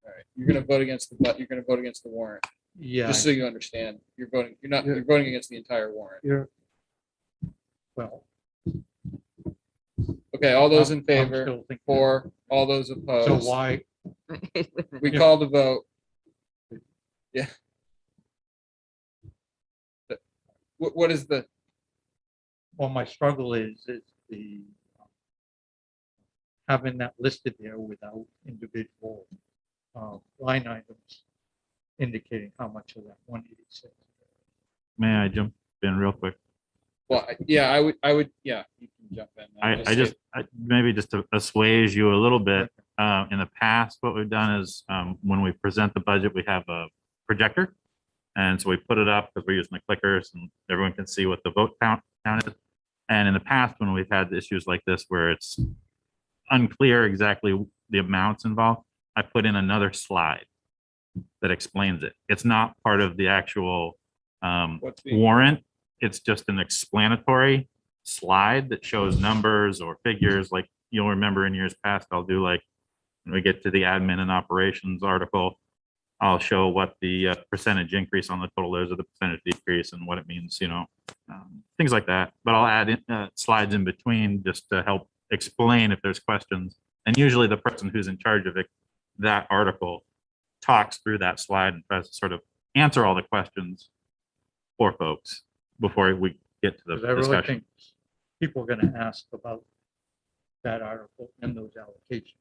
right, you're gonna vote against you're gonna vote against the warrant, Yeah, just so you understand. You're voting against the entire warrant. You're, well. Okay, all those in I'm favor, still thinking- for, all those So opposed. why, We call the vote. Yeah. What is the, well, my struggle is the having that listed there without individual line items indicating how much of that 186. May I jump in real quick? well, yeah, I would, yeah, you can jump in. Maybe just to assuage you a little bit, in the past, what we've done is, when we present the budget, we have a projector. And so we put it up because we're using the clickers and everyone can see what the vote count is. And in the past, when we've had issues like this where it's unclear exactly the amounts involved, I put in another slide that explains it. It's not part of the actual What's being- warrant. It's just an explanatory slide that shows numbers or figures. Like you'll remember in years past, I'll do like, when we get to the admin and operations article, I'll show what the percentage increase on the total is or the percentage decrease and what it means, things like that. But I'll add in, slides in between just to help explain if there's questions. And usually the person who's in charge of it, that article talks through that slide and tries to sort of answer all the questions for folks before we get to the Because I really discussion. think people are gonna ask about that article and those allocations.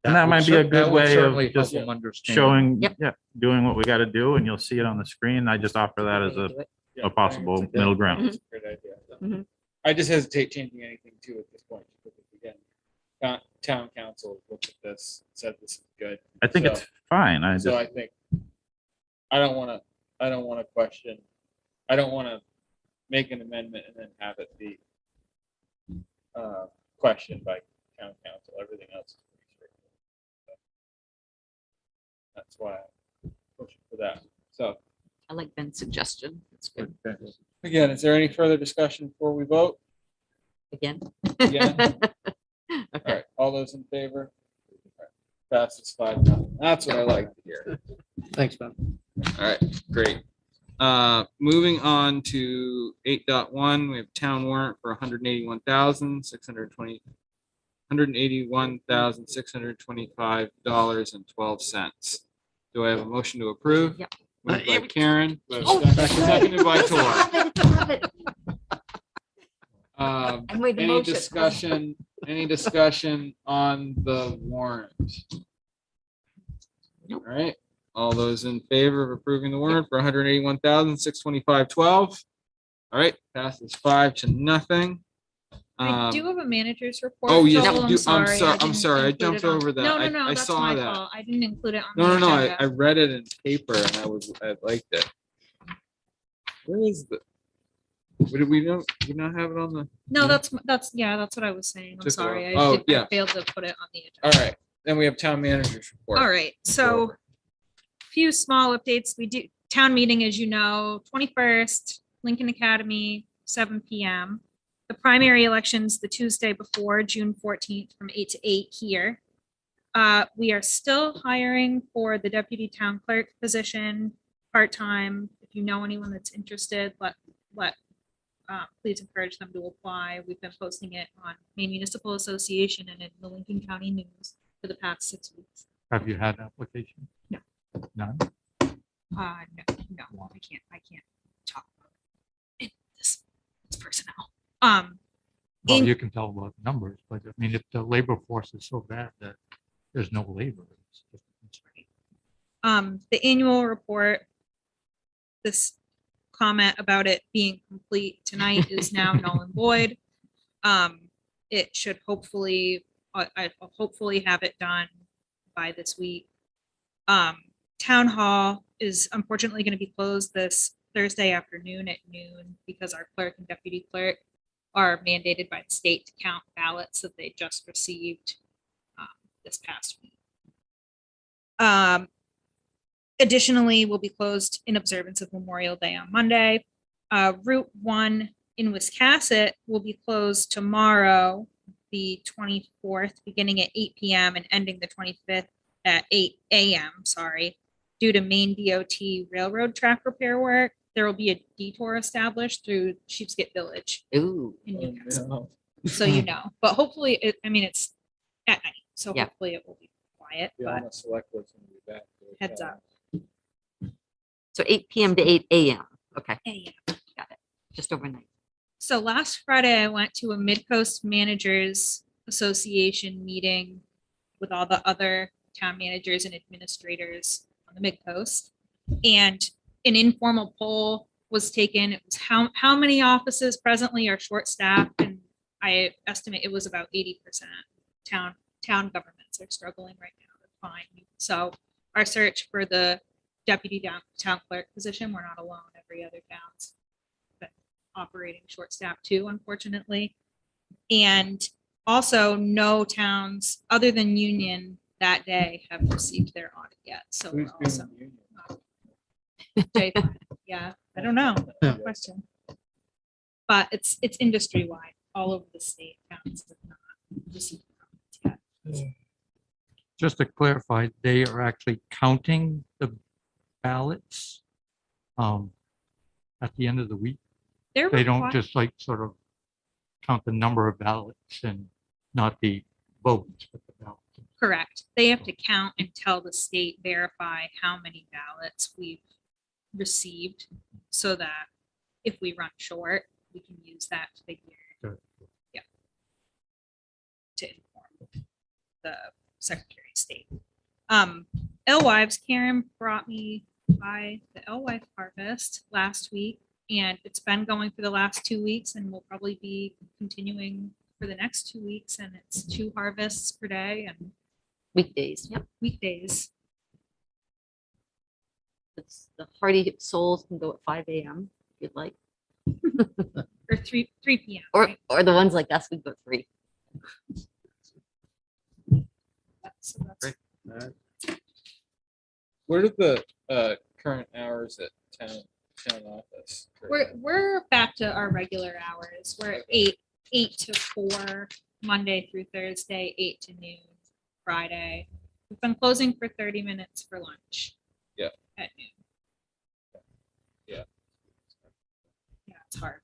And that would might be a that good would way of certainly help just them understand. Showing, Yep. yeah, doing what we got to do, and you'll see it on the screen. I just offer that as a Yeah, possible I think it's middle ground. It's a great idea. Mhm. I just hesitate changing anything too at this point, because again, town council looked at this, said this is good. I think it's So- fine. I So just, I think, I don't want to question, I don't want to make an amendment and then have it be questioned by town council. Everything else is pretty straightforward. So that's why I'm pushing for that. So I like Ben's suggestion. It's good. Okay. again, is there any further discussion before we vote? Again. Again? All Okay. right, all those in favor? Passes 5-0. That's what I like to hear. thanks, Ben. All right, great. Moving on to 8.1, we have town warrant for 181,620 $181,625.12. Do I have a motion to approve? Yep. Moved by Karen, do I have a Oh, second? Seconded by Tor. Love it. Um, I made the Any motion. discussion on the warrant? All Nope. right, all those in favor of approving the warrant for 181,625.12? All right, passes 5-0. I do have a manager's report. Oh, yes, Joel, you I'm do. I'm sorry. I'm didn't sorry, I include jumped it on- over that. No, no, I no, that's saw my that. fault. I didn't include it on. No, the no, I agenda. read it in paper and I liked it. Where is the? What did we not have it on the? No, Yeah. that's what I was saying. I'm Took a while. sorry. Oh, I yeah. failed to put it on the agenda. All right, then we have town manager's report. All right, so few small updates. We do town meeting, as you know, 21st, Lincoln Academy, 7 p.m. The primary elections the Tuesday before, June 14th, from 8 to 8 here. We are still hiring for the deputy town clerk position, part-time. If you know anyone that's interested, please encourage them to apply. We've been posting it on Maine Municipal Association and in the Lincoln County News for the past 6 weeks. Have you had application? No. None? No, I can't talk about it. This personnel. Well, In- you can tell about numbers, but I mean, if the labor force is so bad that there's no labor. it's just- The annual report, this comment about it being complete tonight is now null and void. It should hopefully, I'll hopefully have it done by this week. Town hall is unfortunately going to be closed this Thursday afternoon at noon because our clerk and deputy clerk are mandated by the state to count ballots that they just received this past week. Additionally, we'll be closed in observance of Memorial Day on Monday. Route 1 in Wiscasset will be closed tomorrow, the 24th, beginning at 8 p.m. and ending the 25th at 8 a.m., due to Maine DOT railroad track repair work. There will be a detour established through Sheepsgate Village Ooh, in Newcastle. So you know, but hopefully, it's at night, so Yeah. hopefully it will be quiet, but heads up. so 8 p.m. to 8 a.m. Okay, Hey, got it. Just overnight. so last Friday, I went to a Mid-Coast Managers Association meeting with all the other town managers and administrators on the Mid-Coast. And an informal poll was taken. It was how many offices presently are short-staffed? And I estimate it was about 80%. Town governments are struggling right now to find. So our search for the deputy town clerk position, we're not alone. Every other town's been operating short staff too, unfortunately. And also no towns other than Union that day have received their audit yet. So we're also yeah, I don't know. Good question. But it's industry wide, all over the state. Towns have not received audits yet. Just to clarify, they are actually counting the ballots at the end of the week. They're They don't required- just like sort of count the number of ballots and not the votes, but the ballots. Correct. They have to count and tell the state, verify how many ballots we've received so that if we run short, we can use that figure. Good. Yeah. To inform the Secretary of State. Alewives, Karen brought me by the alewife harvest last week, and it's been going for the last 2 weeks and will probably be continuing for the next 2 weeks. And it's 2 harvests per day and Weekdays. Yep. weekdays. It's the hardy souls can go at 5 a.m. if you'd like, Or 3 p.m. or right? or the ones like us, we go at 3. So that's- What are the current hours at town office? We're back to our regular hours. We're at 8 to 4, Monday through Thursday, 8 to noon, Friday. We've been closing for 30 minutes for lunch. Yeah. At noon. Yeah. Yeah, it's hard.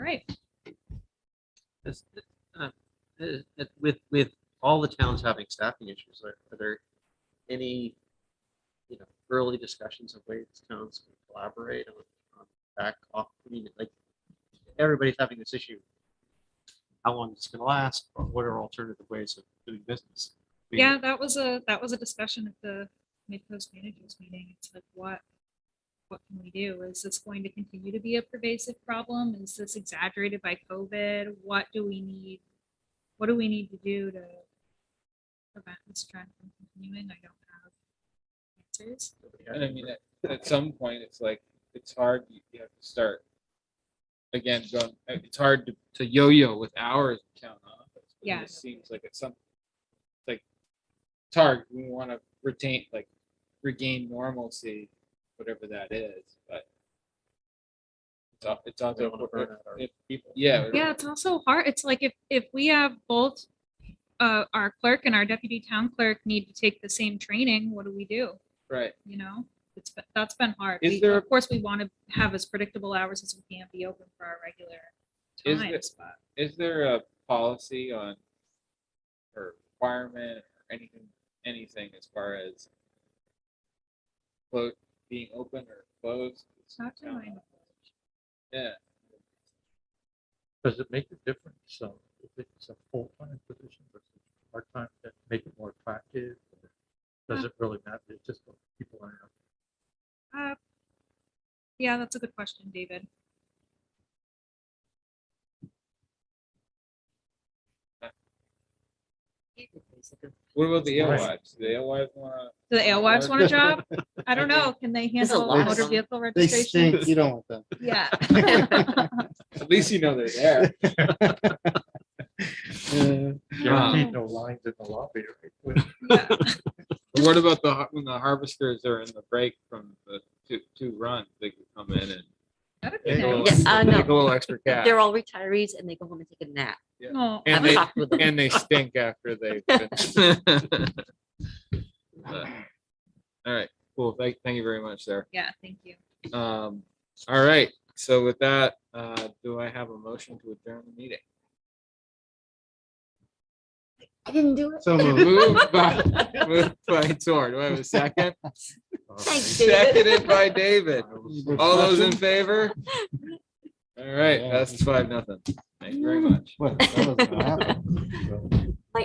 right. Is- with all the towns having staffing issues, are there any, early discussions of ways towns can collaborate on back off? I mean, like, everybody's having this issue. How long is it gonna last? Or what are alternative ways of doing business? I mean, Yeah, that was a discussion at the Midcoast Managers meeting. It's like, what can we do? Is this going to continue to be a pervasive problem? Is this exaggerated by COVID? What do we need? What do we need to do to prevent this trend from continuing? I don't have answers. And I mean, at some point, it's like, it's hard, you have to start. Again, it's hard to yo-yo with hours in town office. but Yeah. It just seems like it's like, it's hard, we want to regain normalcy, whatever that is, but it's also, don't wanna burn out our if people, yeah. Yeah, it's also hard. It's like if we have both our clerk and our deputy town clerk need to take the same training, what do we do? Right. That's been hard. Is there- Of course, we want to have as predictable hours as we can, be open for our regular Is there- times, but Is there a policy on or requirement or anything as far as being open or closed? it's not to my knowledge. Yeah. Does it make a difference? So if it's a full-time position versus part-time, that make it more attractive? Or does it really matter? It's just what people are. Yeah, that's a good question, David. What about the Right. alewives? Do the alewives want to? Do the alewives want a job? I don't know. Can they There's a handle lot of motor them. vehicle They registration? stink. You don't want them. Yeah. At least you know they're there. Guaranteed no lines in the lobby, right? Yeah. What about when the harvesters are in the break from the two runs? They can come in and That'd be make a little, nice. Yeah, make no. a little extra cash. They're all retirees and they go home and take a nap. Oh, And I've they talked with them. and they stink after they've been. All right, cool. Thank you very much, there. yeah, thank you. All right. So with that, do I have a motion to adjourn the meeting? I didn't do it. So moved. Moved by Tor. Do I have a second? Thanks, David. Seconded by David. All those in favor? All right, that's 5-0. Thank you very much. What? That was gonna happen. My